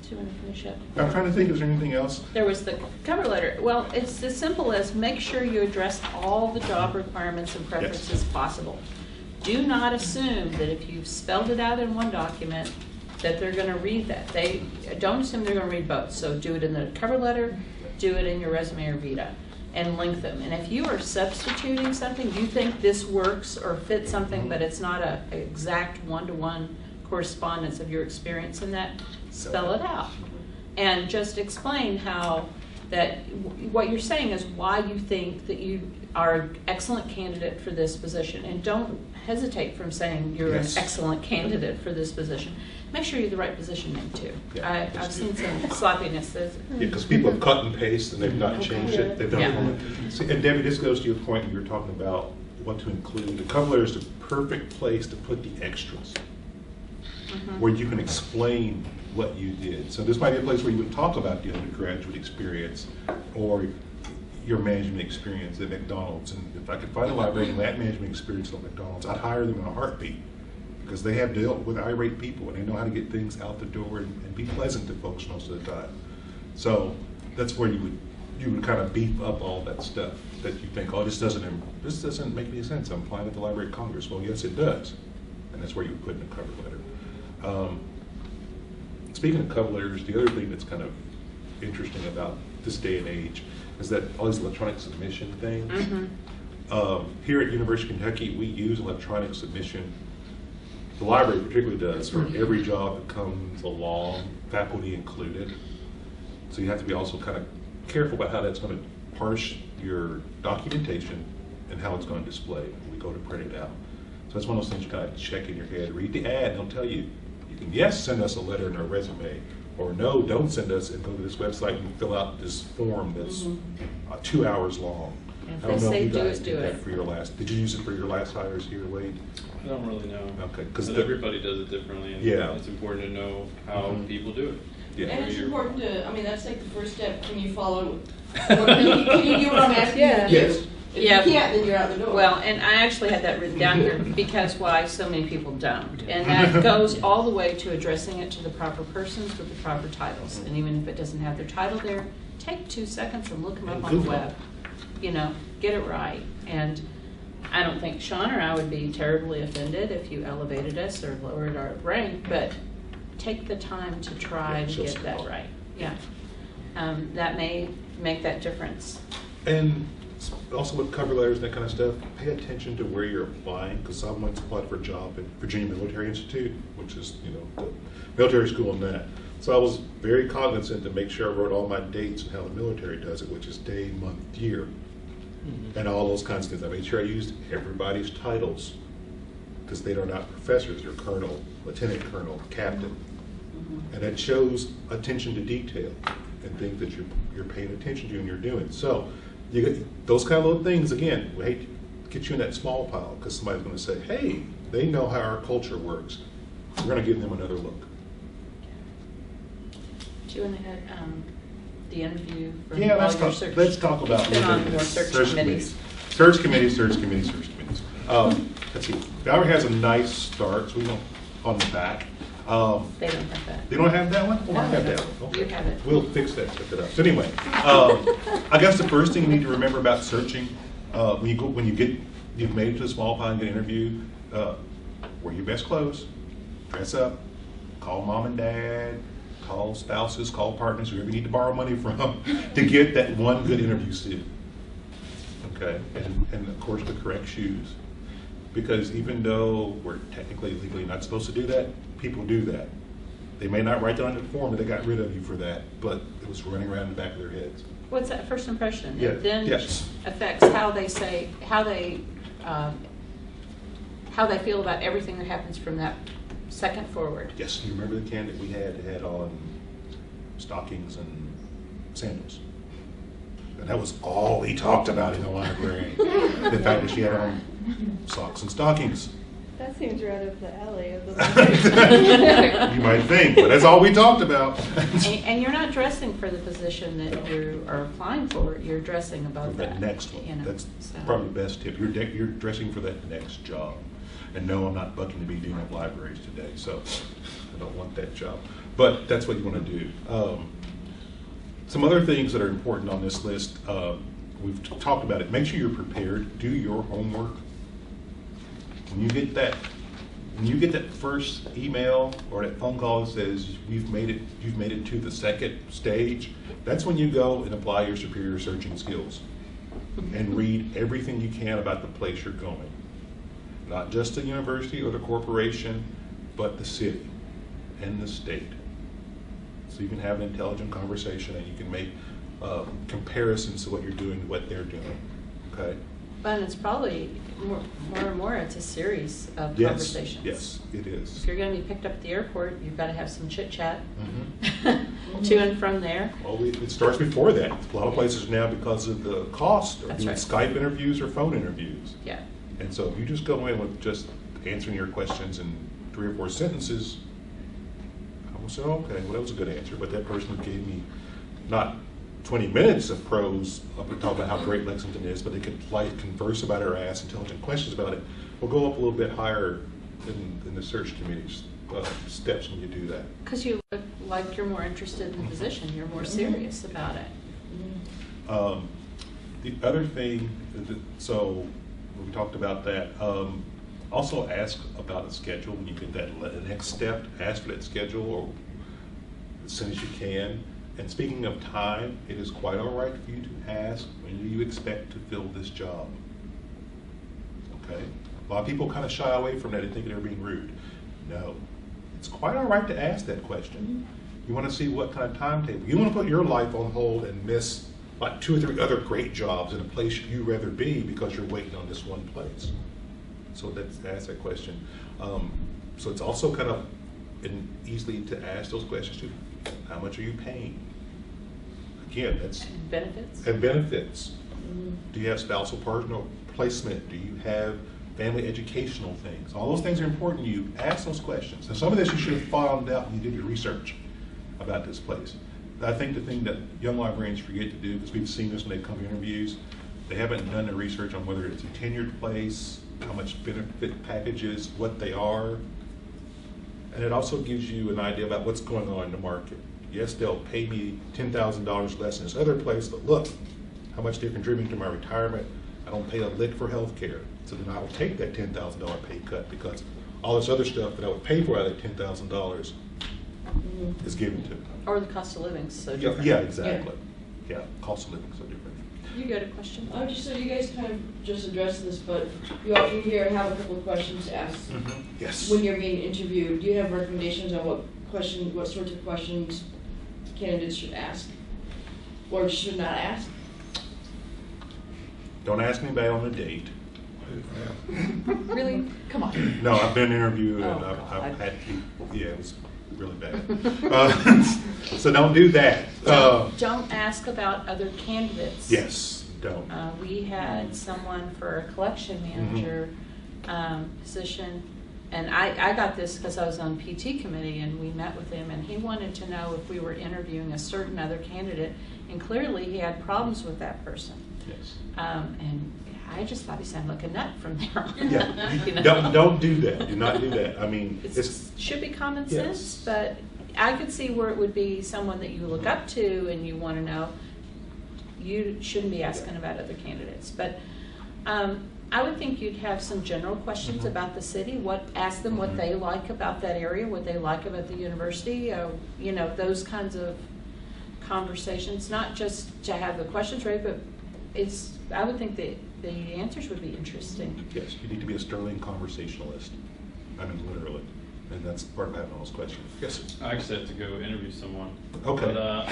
Do you want to finish up? I'm trying to think. Is there anything else? There was the cover letter. Well, it's as simple as make sure you address all the job requirements and preferences possible. Do not assume that if you've spelled it out in one document that they're going to read that. Don't assume they're going to read both. So do it in the cover letter, do it in your resume or vita, and link them. And if you are substituting something, you think this works or fits something, but it's not an exact one-to-one correspondence of your experience in that, spell it out. And just explain how what you're saying is why you think that you are an excellent candidate for this position. And don't hesitate from saying you're Yes. an excellent candidate for this position. Make sure you're the right position name too. Yeah. I've seen some sloppiness. Yeah, because people have cut and paste and they've not changed it. They've done it wrong. See, and Debbie, this goes to your point when you were talking about what to include. The cover letter is the perfect place to put the extras, where you can explain what you did. So this might be a place where you would talk about the undergraduate experience or your management experience at McDonald's. And if I could find a librarian with that management experience at McDonald's, I'd hire them in a heartbeat, because they have dealt with irate people and they know how to get things out the door and be pleasant to folks most of the time. So that's where you would kind of beef up all that stuff that you think, oh, this doesn't make any sense. I'm applying at the Library of Congress. Well, yes, it does, and that's where you would put in a cover letter. Speaking of cover letters, the other thing that's kind of interesting about this day and age is that all these electronic submission things. Here at University of Kentucky, we use electronic submission. The library particularly does for every job that comes along, faculty included. So you have to be also kind of careful about how that's going to parse your documentation and how it's going to display when we go to print it out. So it's one of those things you kind of check in your head, read the ad, and they'll tell you, you can yes, send us a letter and a resume, or no, don't send us and go to this website and fill out this form that's 2 hours long. If I don't they know say if you do guys it, did do that it. for your last, did you use it for your last hires here, Wade? I don't really know. Okay, Because because everybody does it differently, and Yeah. it's important to know how people do it. Yeah. And it's You're- important to, I mean, that's like the first step. Can you follow? Can you do what I'm asking you to do? Yes. If Yeah. you can't, then you're out the door. Well, and I actually had that written down here because why so many people don't. And that goes all the way to addressing it to the proper persons with the proper titles. And even if it doesn't have their title there, take 2 seconds and look them up on the Google. web. You know, get it right. And I don't think Shawn or I would be terribly offended if you elevated us or lowered our rank, but take the time to try Yeah, to show get some that thought. right. Yeah. That may make that difference. And also with cover letters and that kind of stuff, pay attention to where you're applying, because I once applied for a job at Virginia Military Institute, which is, you know, the military school and that. So I was very cognizant to make sure I wrote all my dates and how the military does it, which is day, month, year, and all those kinds of things. I made sure I used everybody's titles, because they are not professors, they're colonel, lieutenant colonel, captain. And it shows attention to detail and things that you're paying attention to and you're doing. So you get those kind of little things, again, we hate to get you in that small pile because somebody's going to say, hey, they know how our culture works. We're going to give them another look. Do you want to hit the interview for Yeah, all let's your talk, search? let's talk about He's been on more search committees. Search committees, search committees, search committees. Let's see, Valerie has a nice start, so we don't, on the back. They don't have that. They don't have that one? Oh, I No, have no, that one. Okay. you have it. We'll fix that, pick it up. So anyway, I guess the first thing you need to remember about searching, when you've made it to the small pile and get interviewed, wear your best clothes, dress up, call mom and dad, call spouses, call partners, whoever you need to borrow money from to get that one good interview suit. Okay, and of course the correct shoes. Because even though we're technically legally not supposed to do that, people do that. They may not write that on the form that they got rid of you for that, but it was running around in the back of their heads. What's that first impression? Yeah, It then yes. affects how they say, how they feel about everything that happens from that second forward. Yes, you remember the candidate we had on stockings and sandals. And that was all he talked about in the library. The fact that she had on socks and stockings. That seems right up the alley of the You might think, but that's all we talked about. And you're not dressing for the position that you are applying for. You're dressing above For that. that next one. you know, That's so. probably the best tip. You're dressing for that next job. And no, I'm not bucking to be dean of libraries today, so I don't want that job. But that's what you want to do. Some other things that are important on this list, we've talked about it. Make sure you're prepared. Do your homework. When you get that first email or that phone call that says you've made it to the second stage, that's when you go and apply your superior searching skills and read everything you can about the place you're going. Not just the university or the corporation, but the city and the state. So you can have an intelligent conversation and you can make comparisons to what you're doing to what they're doing. Okay? But it's probably more and more, it's a series of Yes, conversations. yes, it is. If you're going to be picked up at the airport, you've got to have some chit chat Mhm. to and from there. Well, it starts before that. A lot of places now, because of the cost, are That's doing right. Skype interviews or phone interviews. Yeah. And so if you just go in with just answering your questions in 3 or 4 sentences, I will say, okay, well, that was a good answer. But that person gave me not 20 minutes of prose up and talk about how great Lexington is, but they could converse about it or ask intelligent questions about it. We'll go up a little bit higher in the search committee's steps when you do that. Because you look like you're more interested in the position. You're more serious about it. The other thing, so we talked about that. Also ask about a schedule when you get that next step. Ask for that schedule or as soon as you can. And speaking of time, it is quite all right for you to ask, when do you expect to fill this job? Okay? A lot of people kind of shy away from that and think they're being rude. No. It's quite all right to ask that question. You want to see what kind of timetable. You want to put your life on hold and miss like 2 or 3 other great jobs in a place you'd rather be because you're waiting on this one place. So that's that question. So it's also kind of easily to ask those questions too. How much are you paying? Again, that's And benefits. and benefits. Do you have spousal partner placement? Do you have family educational things? All those things are important to you. Ask those questions. And some of this you should have found out when you did your research about this place. I think the thing that young librarians forget to do, because we've seen this when they come to interviews, they haven't done the research on whether it's a tenured place, how much benefit packages, what they are. And it also gives you an idea about what's going on in the market. Yes, they'll pay me $10,000 less in this other place, but look how much they're contributing to my retirement. I don't pay a lick for health care. So then I will take that $10,000 pay cut because all this other stuff that I would pay for out of that $10,000 is given to me. Or the cost of living is so Yeah, different. yeah, exactly. Yeah, cost of living is so different. You got a question? Just so you guys kind of just addressed this, but you often hear have a couple of questions asked Yes. when you're being interviewed. Do you have recommendations on what sorts of questions candidates should ask or should not ask? Don't ask me about on a date. Really? Come on. No, I've been interviewed and Oh, God. I've had to, yeah, it was really bad. So don't do that. Don't ask about other candidates. Yes, don't. We had someone for a collection manager position, and I got this because I was on PT committee, and we met with him, and he wanted to know if we were interviewing a certain other candidate, and clearly he had problems with that person. Yes. And I just thought he sounded like a nut from there on. Yeah, You know? don't do that. Do not do that. I mean, It it's should be common Yes. sense, but I could see where it would be someone that you look up to and you want to know. You shouldn't be asking about other candidates, but I would think you'd have some general questions about the city. Ask them what they like about that area, what they like about the university. You know, those kinds of conversations. Not just to have the questions ready, but I would think that the answers would be interesting. yes, you need to be a sterling conversationalist. I mean, literally. And that's part of having all those questions. Yes, sir. I actually have to go interview someone. Okay. But,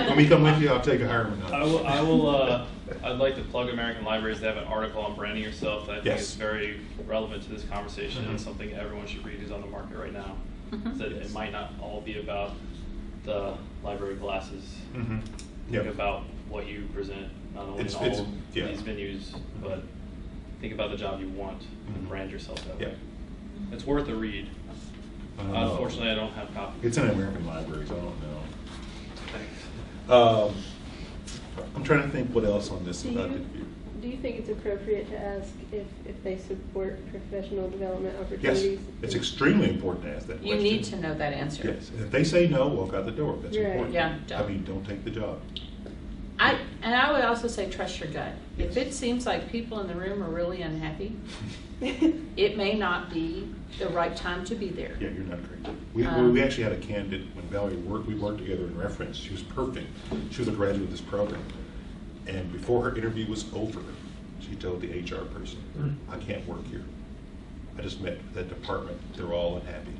When we come with you, I'll take a hiring. I'd like to plug American Libraries. They have an article on branding yourself that I think Yes. is very relevant to this conversation and something everyone should read who's on the market right now. So it might not all be about the library glasses. Think about what you present, not only in all of yeah. these venues, but think about the job you want and brand yourself that way. It's worth a read. Unfortunately, I don't have copies. It's in American Libraries. I don't know. Thanks. I'm trying to think what else on this Do about you- interview. Do you think it's appropriate to ask if they support professional development Yes, opportunities? it's extremely important to ask that You question. need to know that answer. Yes, and if they say no, walk out the door. That's Right. important. Yeah, I don't. mean, don't take the job. I would also say trust your gut. If it seems like people in the room are really unhappy, it may not be the right time to be there. Yeah, you're not correct. We actually had a candidate when Valerie we worked together in reference. She was perfect. She was a graduate of this program. And before her interview was over, she told the HR person, I can't work here. I just met that department. They're all unhappy.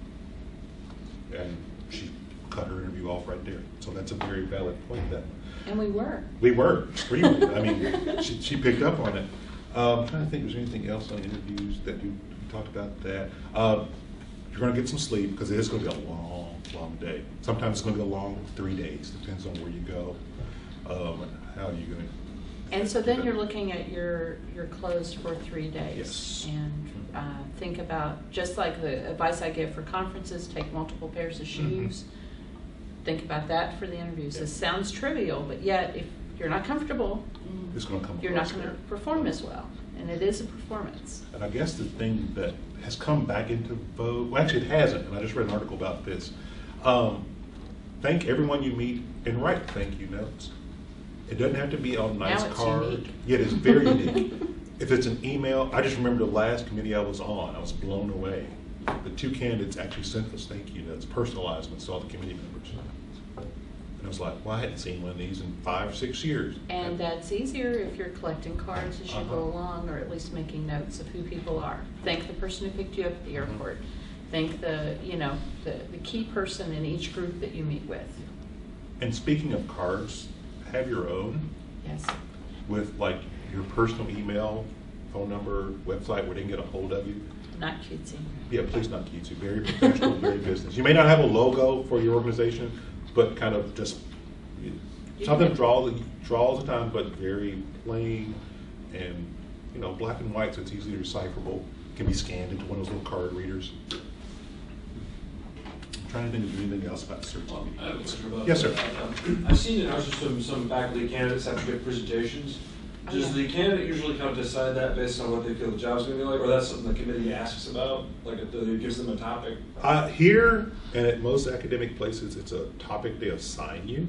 And she cut her interview off right there. So that's a very valid point then. And we were. We were, extremely. I mean, she picked up on it. I'm trying to think, was there anything else on interviews that you talked about that? You're going to get some sleep because it is going to be a long, long day. Sometimes it's going to be a long 3 days. Depends on where you go and how you're going to. And so then you're looking at your clothes for 3 days. Yes. And think about, just like the advice I give for conferences, take multiple pairs of shoes. Think about that for the interviews. Yeah. This sounds trivial, but yet if you're not comfortable, It's going to come you're not across going to there. perform as well. And it is a performance. And I guess the thing that has come back into vogue, well, actually it hasn't, and I just read an article about this. Thank everyone you meet and write thank you notes. It doesn't have to be on a nice Now it's card. unique. Yeah, it is very unique. If it's an email, I just remember the last committee I was on, I was blown away. The 2 candidates actually sent us thank you notes, personalized ones to all the committee members. And I was like, well, I hadn't seen one of these in 5 or 6 years. And that's easier if you're collecting cards as you go along, or at least making notes of who people are. Thank the person who picked you up at the airport. Thank the key person in each group that you meet with. And speaking of cards, have your own Yes. with like your personal email, phone number, website where they can get a hold of you. Not cutesy. Yeah, please not cutesy. Very professional, very business. You may not have a logo for your organization, but kind of just something draws attention, but very plain and black and white, so it's easily decipherable. Can be scanned into one of those little card readers. I'm trying to think of anything else about search. I have a question about Yes, sir. that. I've seen in our system some faculty candidates have to give presentations. Does the candidate usually kind of decide that based on what they feel the job's going to be like, or that's something the committee asks about, like it gives them a topic? Here and at most academic places, it's a topic they assign you.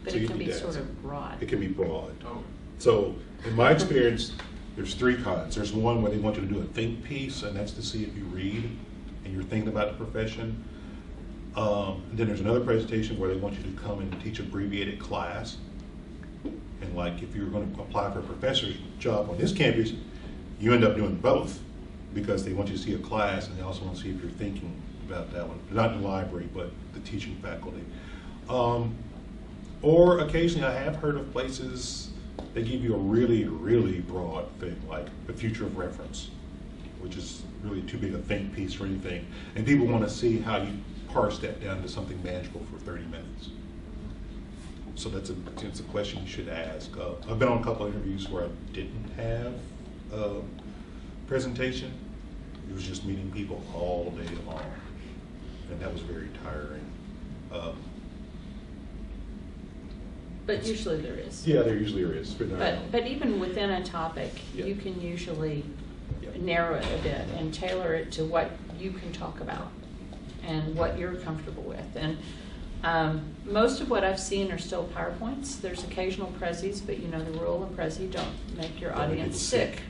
But so it you can need be to sort ask. of broad. It can be broad. Oh. So in my experience, there's three kinds. There's one where they want you to do a think piece, and that's to see if you read and you're thinking about the profession. And then there's another presentation where they want you to come and teach abbreviated class. And like if you're going to apply for a professor's job on this campus, you end up doing both because they want you to see a class and they also want to see if you're thinking about that one. Not in the library, but the teaching faculty. Or occasionally I have heard of places they give you a really, really broad thing, like the future of reference, which is really too big a think piece or anything. And people want to see how you parse that down to something manageable for 30 minutes. So it's a question you should ask. I've been on a couple of interviews where I didn't have a presentation. It was just meeting people all day long, and that was very tiring. But usually there is. Yeah, there usually is. But even within a topic, Yeah. you can usually Yeah. narrow it a bit and tailor it to what you can talk about and what you're comfortable with. And most of what I've seen are still PowerPoints. There's occasional Prezis, but the rule in Prezi, don't make your Don't make audience people sick. sick.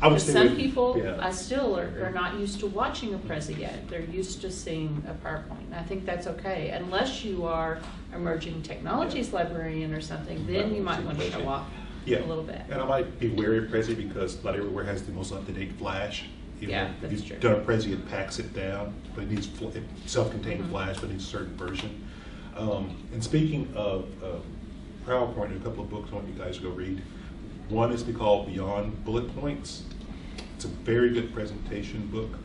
I would say Some with- people yeah. still are not used to watching a Prezi yet. They're used to seeing a PowerPoint. And I think that's okay, unless you are emerging technologies librarian or something. Then you might want to show off Yeah. a little bit. And I might be wary of Prezi because not everywhere has the most up-to-date Flash. Yeah, if that's you've true. done a Prezi, it packs it down, but it needs self-contained Mhm. Flash, but it needs a certain version. And speaking of PowerPoint, there are a couple of books I want you guys to go read. One is called Beyond Bullet Points. It's a very good presentation book.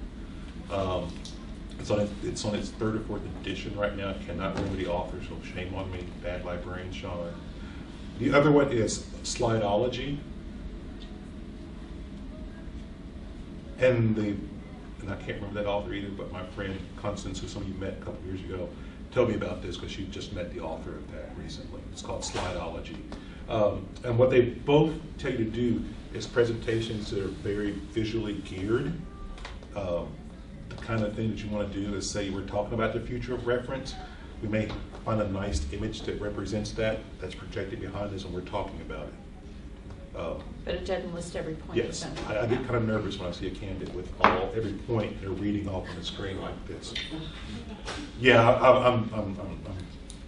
It's on its third or fourth edition right now. I cannot remember the author, so shame on me, bad librarian Shawn. The other one is Slideology. And I can't remember that author either, but my friend Constance, who some of you met a couple years ago, told me about this because she just met the author of that recently. It's called Slideology. And what they both tell you to do is presentations that are very visually geared. The kind of thing that you want to do is say we're talking about the future of reference. We may find a nice image that represents that's projected behind us and we're talking about it. But it doesn't list every point. Yes, I get kind of nervous when I see a candidate with every point they're reading off on the screen like this. Yeah, I'm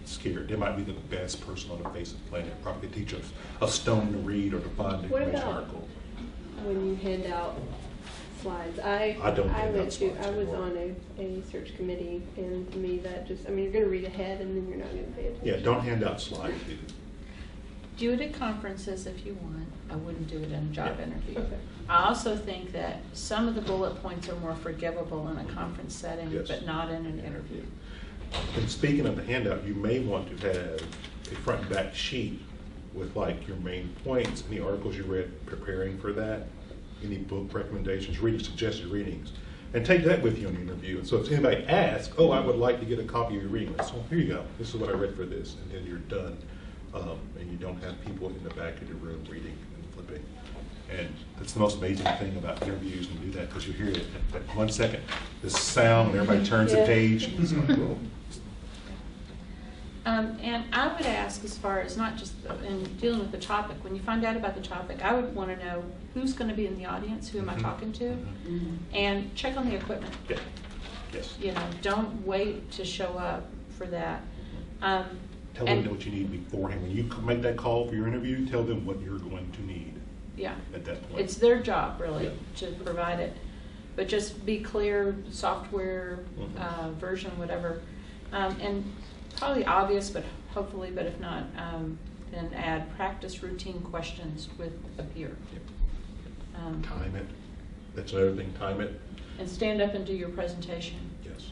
scared. They might be the best person on the face of the planet. Probably teach us a stone to read or to find the What information about article. when you hand out slides? I don't hand out was slides anymore. on a search committee, and to me that just, you're going to read ahead and then you're not going to pay attention. Yeah, don't hand out slides either. Do it at conferences if you want. I wouldn't do it in a job Yeah. interview. Okay. I also think that some of the bullet points are more forgivable in a conference setting, Yes. but not in an interview. And speaking of the handout, you may want to have a front and back sheet with like your main points, any articles you read preparing for that, any book recommendations, suggested readings, and take that with you on the interview. And so if anybody asks, oh, I would like to get a copy of your reading list, well, here you go. This is what I read for this, and then you're done. And you don't have people in the back of the room reading and flipping. And that's the most amazing thing about interviews and do that because you hear it at 1 second. This sound, and everybody turns the Yeah. page. And it's like, whoa. And I would ask, as far as not just in dealing with the topic, when you find out about the topic, I would want to know who's going to be in the audience, who am I Mhm. talking to, Mhm. and check on the equipment. Yeah. Yes. Don't wait to show up for that. Tell And- them what you need beforehand. When you make that call for your interview, tell them what you're going to need Yeah. at that point. It's their job, really, Yeah. to provide it. But just be clear, software, Mhm. version, whatever. And probably obvious, but hopefully, but if not, then add practice routine questions with a peer. Time it. That's another thing, time it. And stand up and do your presentation. Yes.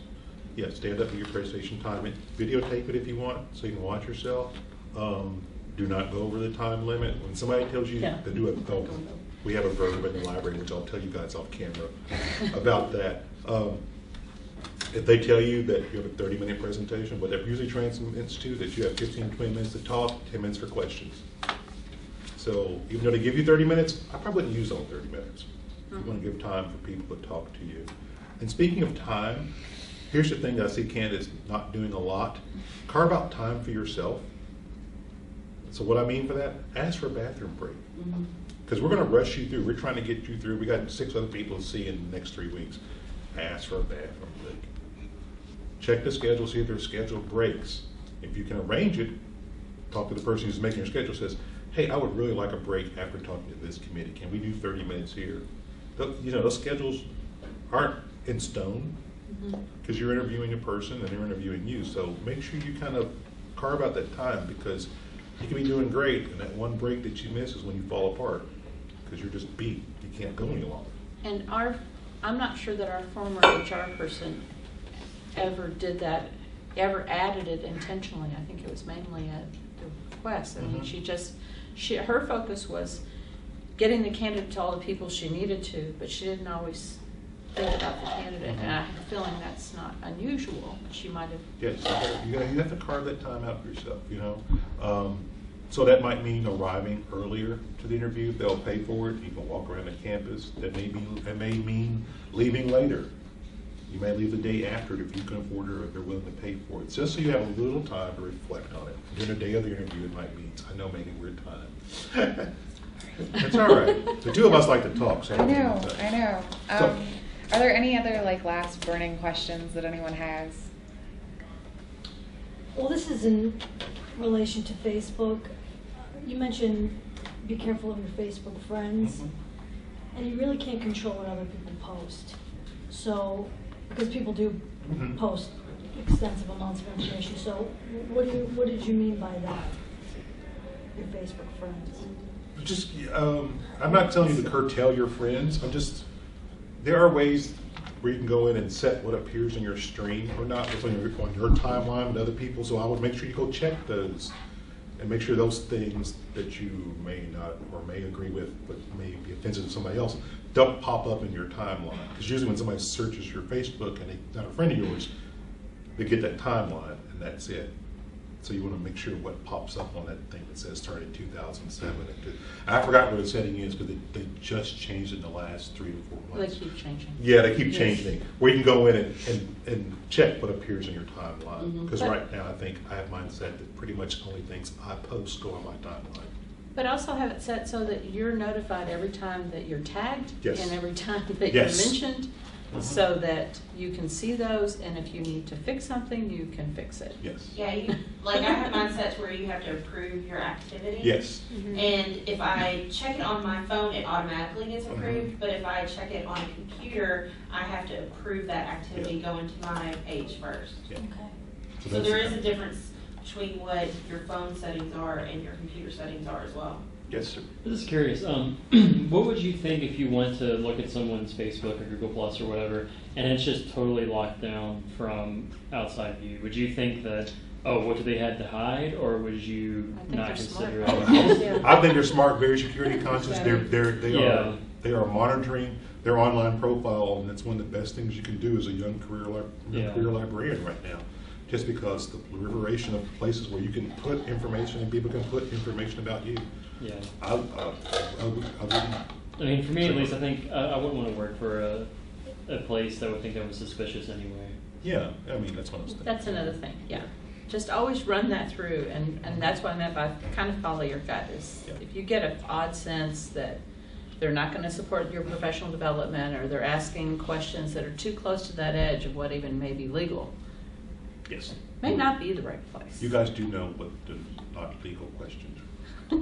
Yeah, stand up in your presentation, time it. Videotape it if you want, so you can watch yourself. Do not go over the time limit. When somebody tells you to do it, we have a verb in the library, which I'll tell you guys off camera about that. If they tell you that you have a 30-minute presentation, what that usually transmits to that you have 15 to 20 minutes to talk, 10 minutes for questions. So even though they give you 30 minutes, I probably wouldn't use all 30 minutes. You want to give time for people to talk to you. And speaking of time, here's the thing that I see candidates not doing a lot. Carve out time for yourself. So what I mean for that, ask for a bathroom break. Because we're going to rush you through. We're trying to get you through. We got 6 other people to see in the next 3 weeks. Ask for a bathroom break. Check the schedule, see if there's scheduled breaks. If you can arrange it, talk to the person who's making your schedule, says, hey, I would really like a break after talking to this committee. Can we do 30 minutes here? You know, those schedules aren't in stone because you're interviewing a person and they're interviewing you. So make sure you kind of carve out that time, because you can be doing great, and that one break that you miss is when you fall apart because you're just beat. You can't go any longer. And I'm not sure that our former HR person ever did that, ever added it intentionally. I think it was mainly at the request. I mean, her focus was getting the candidate to all the people she needed to, but she didn't always think about the candidate. And I have a feeling that's not unusual. She might have. Yes, you have to carve that time out for yourself, you know. So that might mean arriving earlier to the interview. They'll pay for it. You can walk around the campus. That may mean leaving later. You may leave the day after it if you can afford it or if they're willing to pay for it. Just so you have a little time to reflect on it. During the day of the interview, it might mean, I know, making weird time. That's all right. The two of us like to talk. So I know. Are there any other last burning questions that anyone has? Well, this is in relation to Facebook. You mentioned be careful of your Facebook friends, and you really can't control what other people post. So, because people do post extensive amounts of information. So, what did you mean by that? Your Facebook friends. Just, I'm not telling you to curtail your friends. There are ways where you can go in and set what appears on your stream or not, what's on your timeline with other people. So I would make sure you go check those and make sure those things that you may not or may agree with but may be offensive to somebody else don't pop up in your timeline. Because usually when somebody searches your Facebook and they're not a friend of yours, they get that timeline and that's it. So you want to make sure what pops up on that thing that says started in 2007. I forgot what the setting is because they just changed it in the last 3 to 4 months. They keep changing. Yeah, they keep changing. Where you can go in and check what appears in your timeline. Because right now I think I have mine set that pretty much only things I post go on my timeline. But also have it set so that you're notified every time that you're tagged and every time that you're mentioned, so that you can see those, and if you need to fix something, you can fix it. Yes. Yeah, I have mine set to where you have to approve your activity. Yes. And if I check it on my phone, it automatically gets approved. But if I check it on a computer, I have to approve that activity going to my page first. Yeah. Okay. So there is a difference between what your phone settings are and your computer settings are as well. Yes, sir. I'm just curious, what would you think if you went to look at someone's Facebook or Google Plus or whatever, and it's just totally locked down from outside view? Would you think that, what do they have to hide, or would you not consider it? I think they're smart, very security conscious. They are monitoring their online profile, and that's one of the best things you can do as a young career librarian right now. Just because the proliferation of places where you can put information and people can put information about you. Yeah. I wouldn't. I mean, for me at least, I think I wouldn't want to work for a place that would think I was suspicious anyway. Yeah, I mean, that's one of those things. That's another thing, yeah. Just always run that through, and that's what I meant by kind of follow your gut. Is if you get an odd sense that they're not going to support your professional development, or they're asking questions that are too close to that edge of what even may be legal, yes, may not be the right place. You guys do know what the not legal questions are. I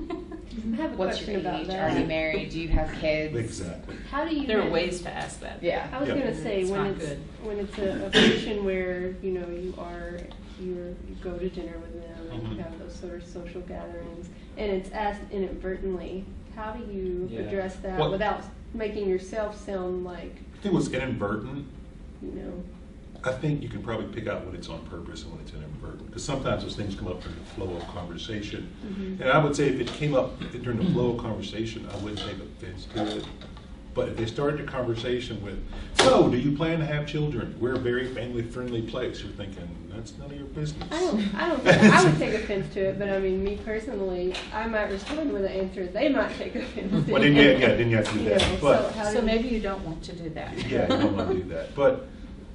have a What's question your about age? that. Are you married? Do you have kids? Exactly. How do you? There are ways to ask that. Yeah. I was gonna say It's when not it's good. when it's a position where you are you go to dinner with them and you Mhm. have those sort of social gatherings, and it's asked inadvertently. How do you Yeah. address that Well- without making yourself sound like, I think what's inadvertent, you know? I think you can probably pick out when it's on purpose and when it's inadvertent, because sometimes those things come up in the flow of conversation. Mhm. And I would say if it came up during the flow of conversation, I wouldn't take offense to it. But if they started the conversation with, so, do you plan to have children? We're a very family-friendly place. You're thinking, that's none of your business. I don't think, I would take offense to it, but I mean, me personally, I might respond with an answer they might take offense to. Well, then then you have to do You that. know, But, so how So do maybe you don't want to do that. yeah, you don't want to do that.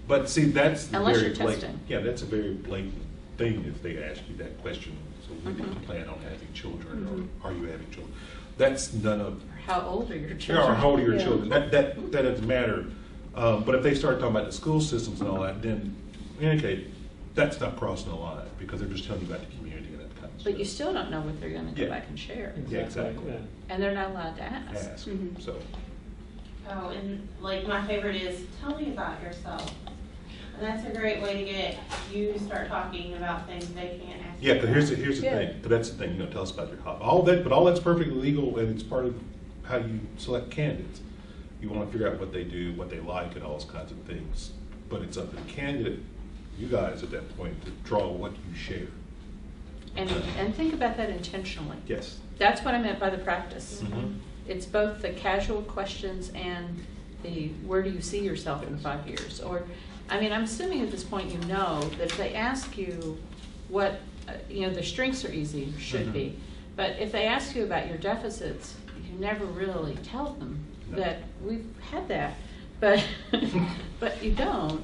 But see, that's the Unless very you're blatant. testing. Yeah, that's a very blatant thing if they ask you that question. So, when do you Mhm. plan on having children, Mhm. or are you having children? That's none of. How old are your Yeah, children? or how old are your Yeah. children? That doesn't matter. But if they start talking about the school systems and all that, then indicate that's not crossing the line because they're just telling you about the community and that kind of stuff. But you still don't know what they're gonna go Yeah. back and share. Yeah, exactly. Yeah. And they're not allowed to ask. Ask. Mhm. So. Oh, and like my favorite is, tell me about yourself. And that's a great way to get you to start talking about things they can't ask. Yeah, because you here's the Yeah. thing. 'Cause that's the thing. Tell us about your hobby. All that, but all that's perfectly legal, and it's part of how you select candidates. You want to figure out what they do, what they like, and all those kinds of things. But it's up to the candidate, you guys at that point, to draw what you share. And think about that intentionally. Yes. That's what I meant by the practice. Mhm. It's both the casual questions and the where do you see yourself in 5 years? Or, I mean, I'm assuming at this point you know that if they ask you what, the strengths are easy, should Mhm. be. But if they ask you about your deficits, you never really tell them No. that we've had that. But, but you don't.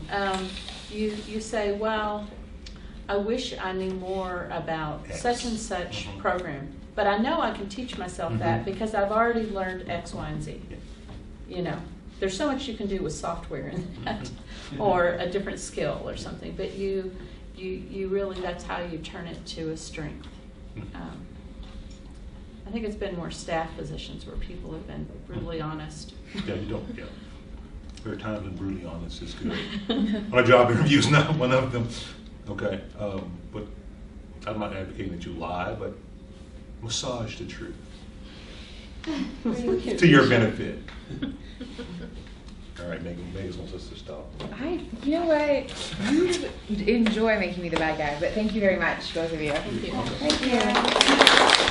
You say, well, I wish I knew more about X. such and such Mhm. program. But I know I can teach myself that Mhm. because I've already learned X, Y, and Z. Yeah. There's so much you can do with software in that, Mhm. or a different skill or something. But you really, that's how you turn it to a strength. Mhm. I think it's been more staff positions where people have been brutally honest. Yeah, you don't. Yeah. There are times when brutally honest is good. My job interview is not one of them. Okay, but I'm not advocating that you lie, but massage the truth to your benefit. All right, Megan wants us to stop. You know what? You enjoy making me the bad guy, but thank you very much, both of you. Thank you. Thank you.